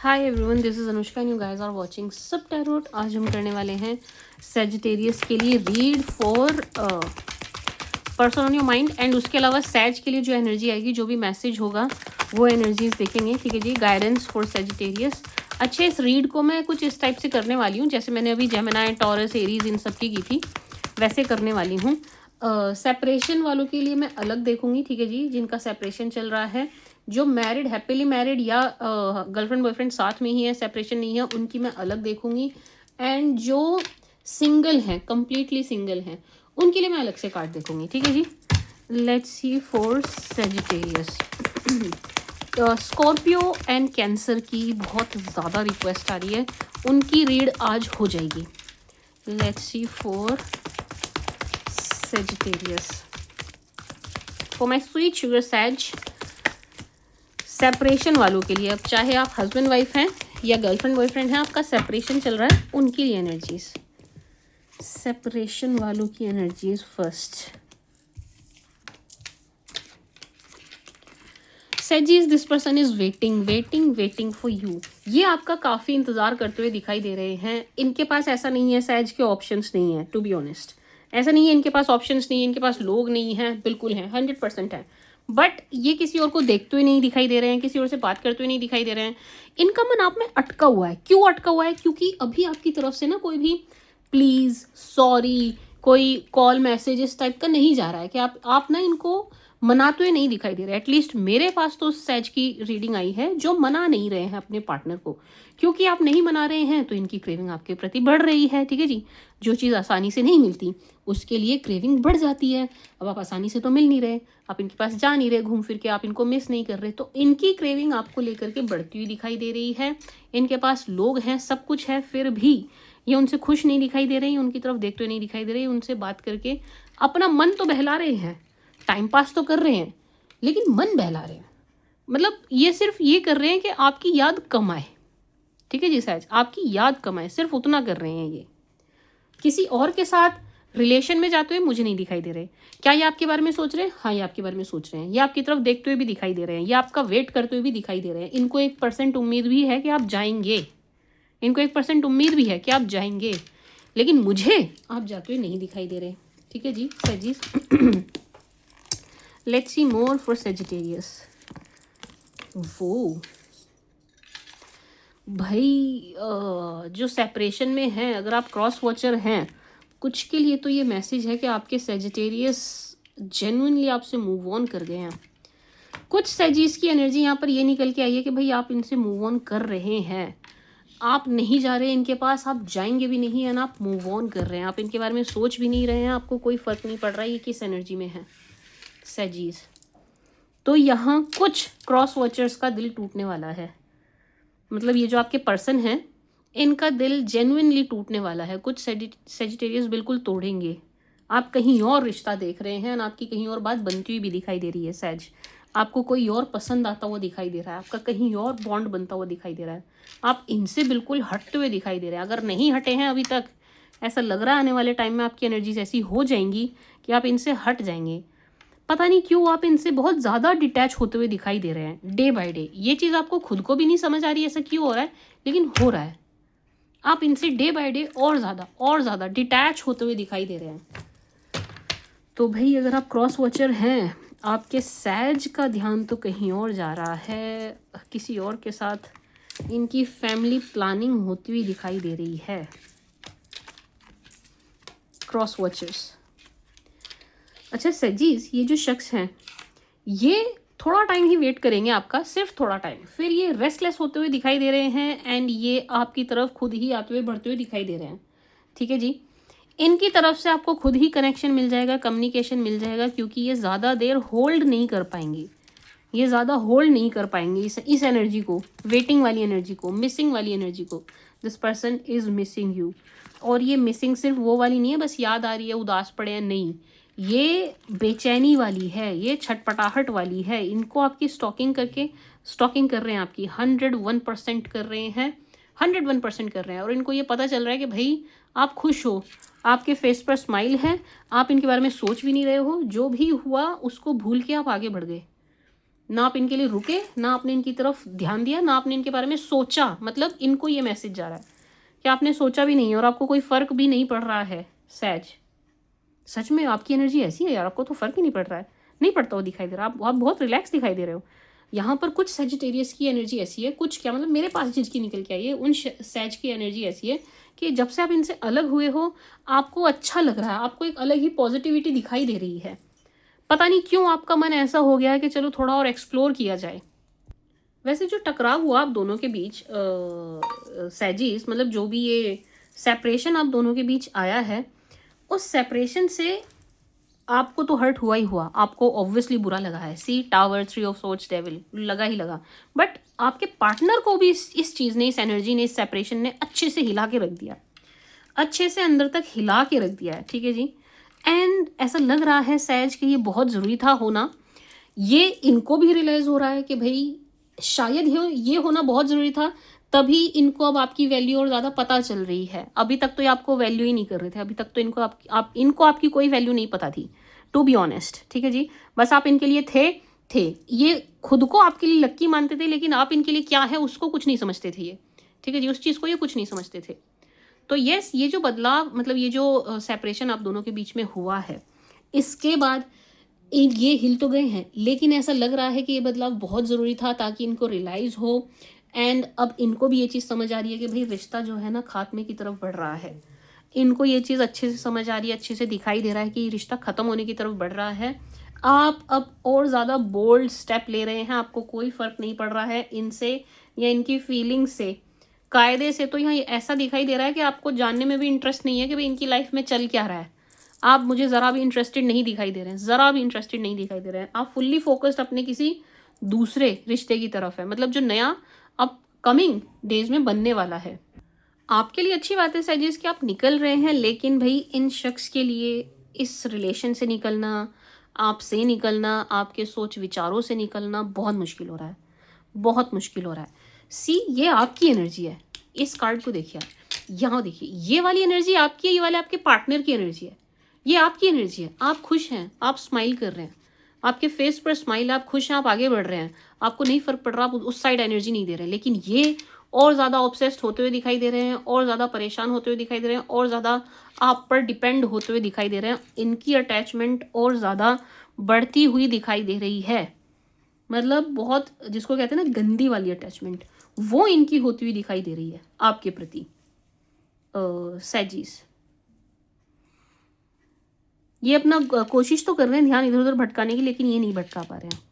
Hi everyone, this is Anushka and you guys are watching सब tarot. आज हम करने वाले हैं सेजिटेरियस के लिए read for person on your mind and उसके अलावा सैज के लिए जो एनर्जी आएगी, जो भी मैसेज होगा वो एनर्जीज देखेंगे। ठीक है जी, गाइडेंस फॉर सेजिटेरियस। अच्छे, इस रीड को मैं कुछ इस टाइप से करने वाली हूँ जैसे मैंने अभी जेमिनी, टॉरस, एरीज इन सब की थी, वैसे करने वाली हूँ। सेपरेशन वालों के लिए मैं अलग देखूंगी। ठीक है जी, जिनका सेपरेशन चल रहा है, जो मैरिड, हैप्पीली मैरिड या गर्लफ्रेंड बॉयफ्रेंड साथ में ही है, सेपरेशन नहीं है, उनकी मैं अलग देखूंगी। एंड जो सिंगल हैं, कंप्लीटली सिंगल हैं, उनके लिए मैं अलग से कार्ड देखूंगी। ठीक है जी, let's see for Sagittarius. Scorpio and Cancer की बहुत ज़्यादा रिक्वेस्ट आ रही है, उनकी रीड आज हो जाएगी। Let's see for Sagittarius. For my sweet sugar सैज, सेपरेशन वालों के लिए, अब चाहे आप हस्बैंड वाइफ हैं या गर्लफ्रेंड बॉयफ्रेंड हैं, आपका सेपरेशन चल रहा है, उनके लिए एनर्जीज। सेपरेशन वालों की एनर्जीज फर्स्ट। सेजीज, this person is waiting for you. ये आपका काफ़ी इंतज़ार करते हुए दिखाई दे रहे हैं। इनके पास ऐसा नहीं है सैज के ऑप्शंस नहीं है, टू बी ऑनेस्ट। ऐसा नहीं है इनके पास ऑप्शंस नहीं है, इनके पास लोग नहीं हैं, बिल्कुल हैं, 100% है। बट ये किसी और को देखते हुए नहीं दिखाई दे रहे हैं, किसी और से बात करते हुए नहीं दिखाई दे रहे हैं। इनका मन आप में अटका हुआ है। क्यों अटका हुआ है? क्योंकि अभी आपकी तरफ से ना कोई भी प्लीज़, सॉरी, कोई कॉल मैसेज इस टाइप का नहीं जा रहा है कि आप ना इनको मनाते हुए नहीं दिखाई दे रहे। एटलीस्ट मेरे पास तो सैज की रीडिंग आई है जो मना नहीं रहे हैं अपने पार्टनर को। क्योंकि आप नहीं मना रहे हैं तो इनकी क्रेविंग आपके प्रति बढ़ रही है। ठीक है जी, जो चीज़ आसानी से नहीं मिलती उसके लिए क्रेविंग बढ़ जाती है। अब आप आसानी से तो मिल नहीं रहे, आप इनके पास जा नहीं रहे, घूम फिर के आप इनको मिस नहीं कर रहे, तो इनकी क्रेविंग आपको लेकर के बढ़ती हुई दिखाई दे रही है। इनके पास लोग हैं, सब कुछ है, फिर भी ये उनसे खुश नहीं दिखाई दे रही, उनकी तरफ देखते हुए नहीं दिखाई दे रही। उनसे बात करके अपना मन तो बहला रहे हैं, टाइम पास तो कर रहे हैं, लेकिन मन बहला रहे हैं। मतलब ये सिर्फ ये कर रहे हैं कि आपकी याद कम आए। ठीक है जी सैज, आपकी याद कम आए, सिर्फ उतना कर रहे हैं ये। किसी और के साथ रिलेशन में जाते हुए मुझे नहीं दिखाई दे रहे। क्या ये आपके बारे में सोच रहे हैं? हाँ, ये आपके बारे में सोच रहे हैं। ये आपकी तरफ देखते हुए भी दिखाई दे रहे हैं, ये आपका वेट करते हुए भी दिखाई दे रहे हैं। इनको 1% उम्मीद भी है कि आप जाएंगे, इनको 1% उम्मीद भी है कि आप जाएंगे, लेकिन मुझे आप जाते हुए नहीं दिखाई दे रहे। ठीक है जी सैजीज। Let's see more for Sagittarius. वो भाई जो सेपरेशन में है, अगर आप क्रॉस वॉचर हैं, कुछ के लिए तो ये मैसेज है कि आपके सेजिटेरियस जेन्युइनली आपसे मूव ऑन कर गए हैं। कुछ सेजीज की एनर्जी यहाँ पर ये निकल के आई है कि भाई आप इनसे मूव ऑन कर रहे हैं, आप नहीं जा रहे इनके पास, आप जाएंगे भी नहीं, है ना, आप मूव ऑन कर रहे हैं, आप इनके बारे में सोच भी नहीं रहे हैं, आपको कोई फ़र्क नहीं पड़ रहा है ये किस एनर्जी में है सेजीज। तो यहाँ कुछ क्रॉस वॉचर्स का दिल टूटने वाला है। मतलब ये जो आपके पर्सन हैं, इनका दिल जेन्युइनली टूटने वाला है। कुछ सेजिटेरियस बिल्कुल तोड़ेंगे। आप कहीं और रिश्ता देख रहे हैं और आपकी कहीं और बात बनती हुई भी दिखाई दे रही है सैज। आपको कोई और पसंद आता हुआ दिखाई दे रहा है, आपका कहीं और बॉन्ड बनता हुआ दिखाई दे रहा है। आप इनसे बिल्कुल हटते हुए दिखाई दे रहे हैं। अगर नहीं हटे हैं अभी तक, ऐसा लग रहा है आने वाले टाइम में आपकी एनर्जीज ऐसी हो जाएंगी कि आप इनसे हट जाएंगे। पता नहीं क्यों आप इनसे बहुत ज़्यादा डिटैच होते हुए दिखाई दे रहे हैं डे बाय डे। ये चीज़ आपको खुद को भी नहीं समझ आ रही है ऐसा क्यों हो रहा है, लेकिन हो रहा है। आप इनसे डे बाय डे और ज़्यादा डिटैच होते हुए दिखाई दे रहे हैं। तो भाई अगर आप क्रॉस वॉचर हैं, आपके सैज का ध्यान तो कहीं और जा रहा है, किसी और के साथ इनकी फैमिली प्लानिंग होती हुई दिखाई दे रही है। Cross watchers. अच्छा सजीज, ये जो शख्स हैं ये थोड़ा टाइम ही वेट करेंगे आपका, सिर्फ थोड़ा टाइम, फिर ये रेस्टलेस होते हुए दिखाई दे रहे हैं एंड ये आपकी तरफ खुद ही आते हुए बढ़ते हुए दिखाई दे रहे हैं। ठीक है जी, इनकी तरफ से आपको खुद ही कनेक्शन मिल जाएगा, कम्युनिकेशन मिल जाएगा, क्योंकि ये ज़्यादा देर होल्ड नहीं कर पाएंगे, ये ज़्यादा होल्ड नहीं कर पाएंगे इस एनर्जी को, वेटिंग वाली एनर्जी को, मिसिंग वाली एनर्जी को। This person is missing you. और ये मिसिंग सिर्फ वो वाली नहीं है बस याद आ रही है, उदास पड़े हैं, नहीं, ये बेचैनी वाली है, ये छटपटाहट वाली है। इनको आपकी स्टॉकिंग कर रहे हैं, आपकी 101% कर रहे हैं, 101% कर रहे हैं। और इनको ये पता चल रहा है कि भाई आप खुश हो, आपके फेस पर स्माइल है, आप इनके बारे में सोच भी नहीं रहे हो, जो भी हुआ उसको भूल के आप आगे बढ़ गए। ना आप इनके लिए रुके, ना आपने इनकी तरफ ध्यान दिया, ना आपने इनके बारे में सोचा। मतलब इनको ये मैसेज जा रहा है कि आपने सोचा भी नहीं है और आपको कोई फ़र्क भी नहीं पड़ रहा है। सैज, सच में आपकी एनर्जी ऐसी है यार, आपको तो फ़र्क ही नहीं पड़ रहा है, नहीं पड़ता वो दिखाई दे रहा। आप बहुत रिलैक्स दिखाई दे रहे हो। यहाँ पर कुछ सेजिटेरियस की एनर्जी ऐसी है, कुछ क्या मतलब मेरे पास जिसकी निकल के आई है उन सैज की एनर्जी ऐसी है कि जब से आप इनसे अलग हुए हो आपको अच्छा लग रहा है, आपको एक अलग ही पॉजिटिविटी दिखाई दे रही है। पता नहीं क्यों आपका मन ऐसा हो गया है कि चलो थोड़ा और एक्सप्लोर किया जाए। वैसे जो टकराव हुआ आप दोनों के बीच सैजीज, मतलब जो भी ये सेपरेशन आप दोनों के बीच आया है, उस सेपरेशन से आपको तो हर्ट हुआ ही हुआ, आपको ऑब्वियसली बुरा लगा है। सी टावर, 3 ऑफ सोर्ड्स, डेविल, लगा ही लगा। बट आपके पार्टनर को भी इस चीज़ ने, इस एनर्जी ने, इस सेपरेशन ने अच्छे से हिला के रख दिया, अच्छे से अंदर तक हिला के रख दिया है। ठीक है जी। एंड ऐसा लग रहा है सैज कि ये बहुत ज़रूरी था होना। ये इनको भी रियलाइज़ हो रहा है कि भाई शायद ये होना बहुत ज़रूरी था, तभी इनको अब आपकी वैल्यू और ज़्यादा पता चल रही है। अभी तक तो ये आपको वैल्यू ही नहीं कर रहे थे, अभी तक तो इनको आपकी कोई वैल्यू नहीं पता थी, टू बी ऑनेस्ट। ठीक है जी। बस आप इनके लिए थे ये खुद को आपके लिए लक्की मानते थे, लेकिन आप इनके लिए क्या है उसको कुछ नहीं समझते थे ये। ठीक है जी, उस चीज़ को ये कुछ नहीं समझते थे। तो यस, ये जो बदलाव, मतलब ये जो सेपरेशन आप दोनों के बीच में हुआ है, इसके बाद ये हिल तो गए हैं, लेकिन ऐसा लग रहा है कि ये बदलाव बहुत ज़रूरी था ताकि इनको रियलाइज़ हो। एंड अब इनको भी ये चीज़ समझ आ रही है कि भाई रिश्ता जो है ना खात्मे की तरफ बढ़ रहा है। इनको ये चीज़ अच्छे से समझ आ रही है, अच्छे से दिखाई दे रहा है कि रिश्ता ख़त्म होने की तरफ बढ़ रहा है। आप अब और ज़्यादा बोल्ड स्टेप ले रहे हैं, आपको कोई फ़र्क नहीं पड़ रहा है इनसे या इनकी फीलिंग्स से। कायदे से तो यहाँ ऐसा दिखाई दे रहा है कि आपको जानने में भी इंटरेस्ट नहीं है कि भाई इनकी लाइफ में चल क्या रहा है। आप मुझे ज़रा भी इंटरेस्टेड नहीं दिखाई दे रहे हैं, ज़रा भी इंटरेस्टेड नहीं दिखाई दे रहे हैं। आप फुल्ली फोकस्ड अपने किसी दूसरे रिश्ते की तरफ है, मतलब जो नया अब कमिंग डेज में बनने वाला है। आपके लिए अच्छी बात है सैजिस कि आप निकल रहे हैं, लेकिन भाई इन शख्स के लिए इस रिलेशन से निकलना, आपसे निकलना, आपके सोच विचारों से निकलना बहुत मुश्किल हो रहा है, बहुत मुश्किल हो रहा है। सी, ये आपकी एनर्जी है। इस कार्ड को देखिए आप, यहाँ देखिए, ये वाली एनर्जी आपकी है, ये वाले आपके पार्टनर की एनर्जी है। ये आपकी एनर्जी है, आप खुश हैं, आप स्माइल कर रहे हैं, आपके फेस पर स्माइल, आप खुश हैं, आप आगे बढ़ रहे हैं, आपको नहीं फर्क पड़ रहा, आप उस साइड एनर्जी नहीं दे रहे हैं। लेकिन ये और ज़्यादा ऑब्सेस्ड होते हुए दिखाई दे रहे हैं, और ज़्यादा परेशान होते हुए दिखाई दे रहे हैं, और ज़्यादा आप पर डिपेंड होते हुए दिखाई दे रहे हैं। इनकी अटैचमेंट और ज़्यादा बढ़ती हुई दिखाई दे रही है, मतलब बहुत, जिसको कहते हैं ना गंदी वाली अटैचमेंट, वो इनकी होती हुई दिखाई दे रही है आपके प्रति सैजिस। ये अपना कोशिश तो कर रहे हैं ध्यान इधर उधर भटकाने की, लेकिन ये नहीं भटका पा रहे हैं।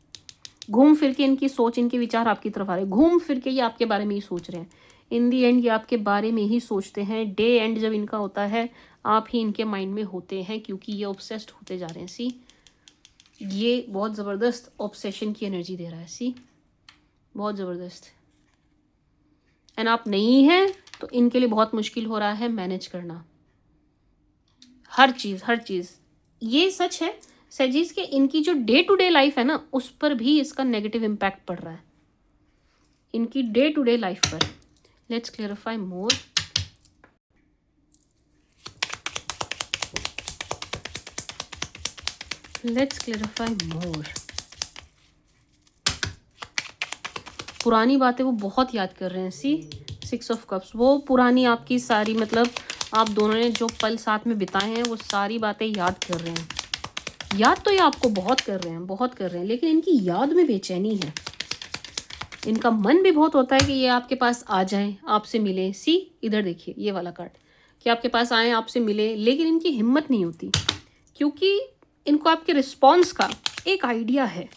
घूम फिर के इनकी सोच, इनके विचार आपकी तरफ आ रहे हैं, घूम फिर के ये आपके बारे में ही सोच रहे हैं। इन दी एंड ये आपके बारे में ही सोचते हैं। डे एंड जब इनका होता है आप ही इनके माइंड में होते हैं, क्योंकि ये ऑब्सेस्ड होते जा रहे हैं। सी, ये बहुत ज़बरदस्त ऑब्सेशन की एनर्जी दे रहा है। सी, बहुत ज़बरदस्त। एंड आप नहीं हैं तो इनके लिए बहुत मुश्किल हो रहा है मैनेज करना हर चीज़, हर चीज़। ये सच है सैजिस के इनकी जो डे टू डे लाइफ है ना, उस पर भी इसका नेगेटिव इम्पैक्ट पड़ रहा है, इनकी डे टू डे लाइफ पर। Let's clarify more. Let's clarify more. पुरानी बातें वो बहुत याद कर रहे हैं। सी, 6 ऑफ कप्स, वो पुरानी आपकी सारी, मतलब आप दोनों ने जो पल साथ में बिताए हैं वो सारी बातें याद कर रहे हैं। याद तो ये आपको बहुत कर रहे हैं, बहुत कर रहे हैं, लेकिन इनकी याद में बेचैनी है। इनका मन भी बहुत होता है कि ये आपके पास आ जाएं, आपसे मिले। सी, इधर देखिए ये वाला कार्ड, कि आपके पास आए, आपसे मिले, लेकिन इनकी हिम्मत नहीं होती, क्योंकि इनको आपके रिस्पॉन्स का एक आइडिया है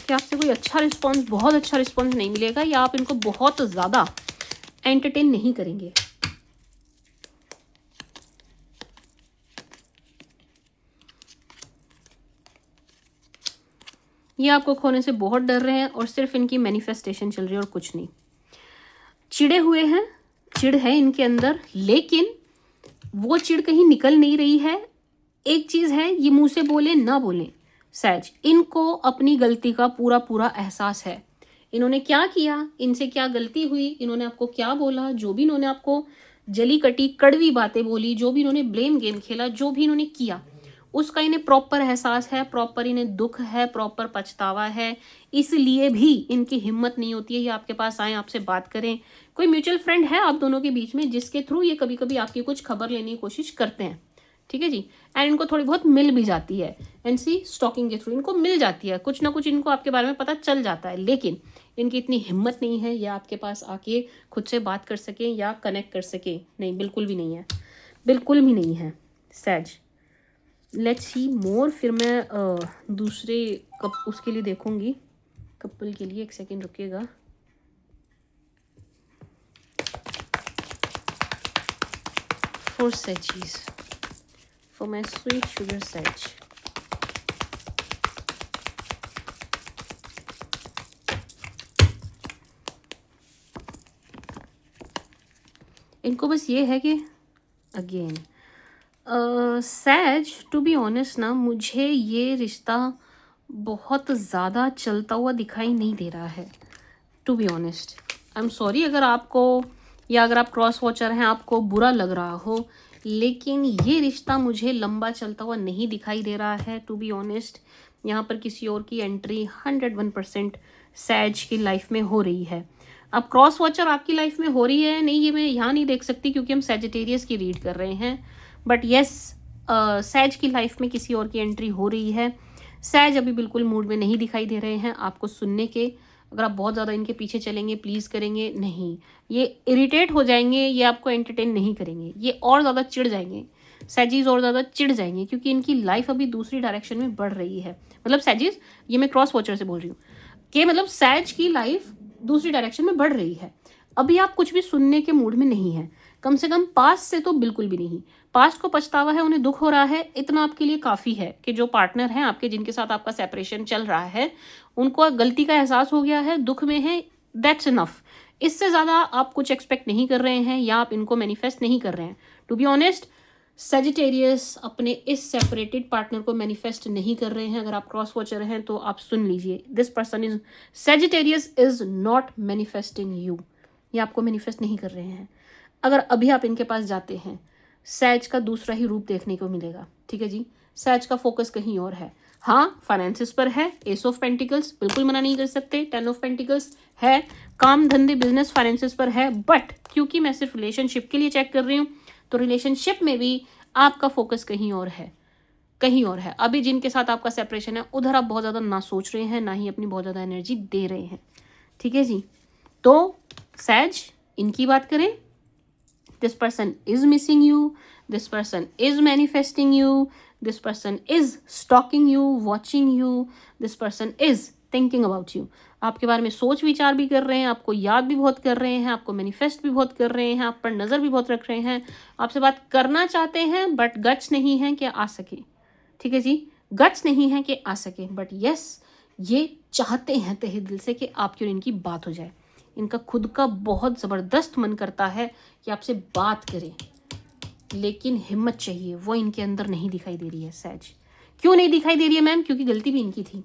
कि आपसे कोई अच्छा रिस्पॉन्स, बहुत अच्छा रिस्पॉन्स नहीं मिलेगा, या आप इनको बहुत ज़्यादा एंटरटेन नहीं करेंगे। ये आपको खोने से बहुत डर रहे हैं और सिर्फ इनकी मैनिफेस्टेशन चल रही है और कुछ नहीं। चिढ़े हुए हैं, चिढ़ है इनके अंदर, लेकिन वो चिढ़ कहीं निकल नहीं रही है। एक चीज़ है, ये मुंह से बोले ना बोले सैज, इनको अपनी गलती का पूरा पूरा एहसास है। इन्होंने क्या किया, इनसे क्या गलती हुई, इन्होंने आपको क्या बोला, जो भी इन्होंने आपको जली कटी कड़वी बातें बोली, जो भी इन्होंने ब्लेम गेम खेला, जो भी इन्होंने किया, उसका इन्हें प्रॉपर एहसास है, प्रॉपर इन्हें दुख है, प्रॉपर पछतावा है, इसलिए भी इनकी हिम्मत नहीं होती है ये आपके पास आए, आपसे बात करें। कोई म्यूचुअल फ्रेंड है आप दोनों के बीच में जिसके थ्रू ये कभी कभी आपकी कुछ खबर लेने की कोशिश करते हैं, ठीक है जी। एंड इनको थोड़ी बहुत मिल भी जाती है, एंड सी स्टॉकिंग के थ्रू इनको मिल जाती है, कुछ ना कुछ इनको आपके बारे में पता चल जाता है, लेकिन इनकी इतनी हिम्मत नहीं है ये आपके पास आके खुद से बात कर सकें या कनेक्ट कर सकें। नहीं, बिल्कुल भी नहीं है, बिल्कुल भी नहीं है सैज। लेट्स सी मोर। फिर मैं दूसरे कप उसके लिए देखूंगी, कपल के लिए। एक सेकेंड रुकिएगा। फॉर सैजीज, for my sweet sugar Sag. इनको बस ये है कि अगेन सैज, टू बी ऑनेस्ट ना, मुझे ये रिश्ता बहुत ज़्यादा चलता हुआ दिखाई नहीं दे रहा है, to be honest. I am sorry अगर आपको, या अगर आप क्रॉस वॉचर हैं आपको बुरा लग रहा हो, लेकिन ये रिश्ता मुझे लंबा चलता हुआ नहीं दिखाई दे रहा है, टू बी ऑनेस्ट। यहाँ पर किसी और की एंट्री 101% सैज की लाइफ में हो रही है। अब क्रॉस वॉचर आपकी लाइफ में हो रही है नहीं, ये मैं यहाँ नहीं देख सकती क्योंकि हम सैजिटेरियस की रीड कर रहे हैं, बट येस सैज की लाइफ में किसी और की एंट्री हो रही है। सैज अभी बिल्कुल मूड में नहीं दिखाई दे रहे हैं आपको सुनने के। अगर आप बहुत ज़्यादा इनके पीछे चलेंगे, प्लीज़ करेंगे, नहीं, ये इरिटेट हो जाएंगे, ये आपको एंटरटेन नहीं करेंगे, ये और ज़्यादा चिढ़ जाएंगे, सैजीज और ज़्यादा चिढ़ जाएंगे, क्योंकि इनकी लाइफ अभी दूसरी डायरेक्शन में बढ़ रही है। मतलब सैजीज, ये मैं क्रॉस वॉचर से बोल रही हूँ कि मतलब सैज की लाइफ दूसरी डायरेक्शन में बढ़ रही है। अभी आप कुछ भी सुनने के मूड में नहीं है, कम से कम पास्ट से तो बिल्कुल भी नहीं। पास्ट को पछतावा है, उन्हें दुख हो रहा है, इतना आपके लिए काफ़ी है कि जो पार्टनर हैं आपके, जिनके साथ आपका सेपरेशन चल रहा है, उनको गलती का एहसास हो गया है, दुख में है, दैट्स इनफ। इससे ज़्यादा आप कुछ एक्सपेक्ट नहीं कर रहे हैं या आप इनको मैनिफेस्ट नहीं कर रहे हैं। टू बी ऑनेस्ट, सजिटेरियस अपने इस सेपरेटेड पार्टनर को मैनिफेस्ट नहीं कर रहे हैं। अगर आप क्रॉस वॉचर हैं तो आप सुन लीजिए, this person is Sagittarius is not manifesting you, ये आपको मैनिफेस्ट नहीं कर रहे हैं। अगर अभी आप इनके पास जाते हैं, सैज का दूसरा ही रूप देखने को मिलेगा, ठीक है जी। सैज का फोकस कहीं और है। हाँ, फाइनेंसिस पर है, एस ऑफ पेंटिकल्स, बिल्कुल मना नहीं कर सकते, 10 ऑफ पेंटिकल्स है, काम धंधे बिजनेस फाइनेंसिस पर है, बट क्योंकि मैं सिर्फ रिलेशनशिप के लिए चेक कर रही हूँ, तो रिलेशनशिप में भी आपका फोकस कहीं और है, कहीं और है। अभी जिनके साथ आपका सेपरेशन है उधर आप बहुत ज़्यादा ना सोच रहे हैं, ना ही अपनी बहुत ज़्यादा एनर्जी दे रहे हैं, ठीक है जी। तो सैज, इनकी बात करें, this person is missing you, this person is manifesting you, this person is stalking you, watching you, this person is thinking about you। आपके बारे में सोच विचार भी कर रहे हैं, आपको याद भी बहुत कर रहे हैं, आपको मैनिफेस्ट भी बहुत कर रहे हैं, आप पर नज़र भी बहुत रख रहे हैं, आपसे बात करना चाहते हैं, बट गट्स नहीं है कि आ सके, ठीक है जी, गट्स नहीं है कि आ सके, बट यस, ये चाहते हैं तहे दिल से कि आपकी और इनकी बात हो जाए। इनका खुद का बहुत ज़बरदस्त मन करता है कि आपसे बात करें, लेकिन हिम्मत चाहिए, वो इनके अंदर नहीं दिखाई दे रही है। सैज क्यों नहीं दिखाई दे रही है मैम? क्योंकि गलती भी इनकी थी,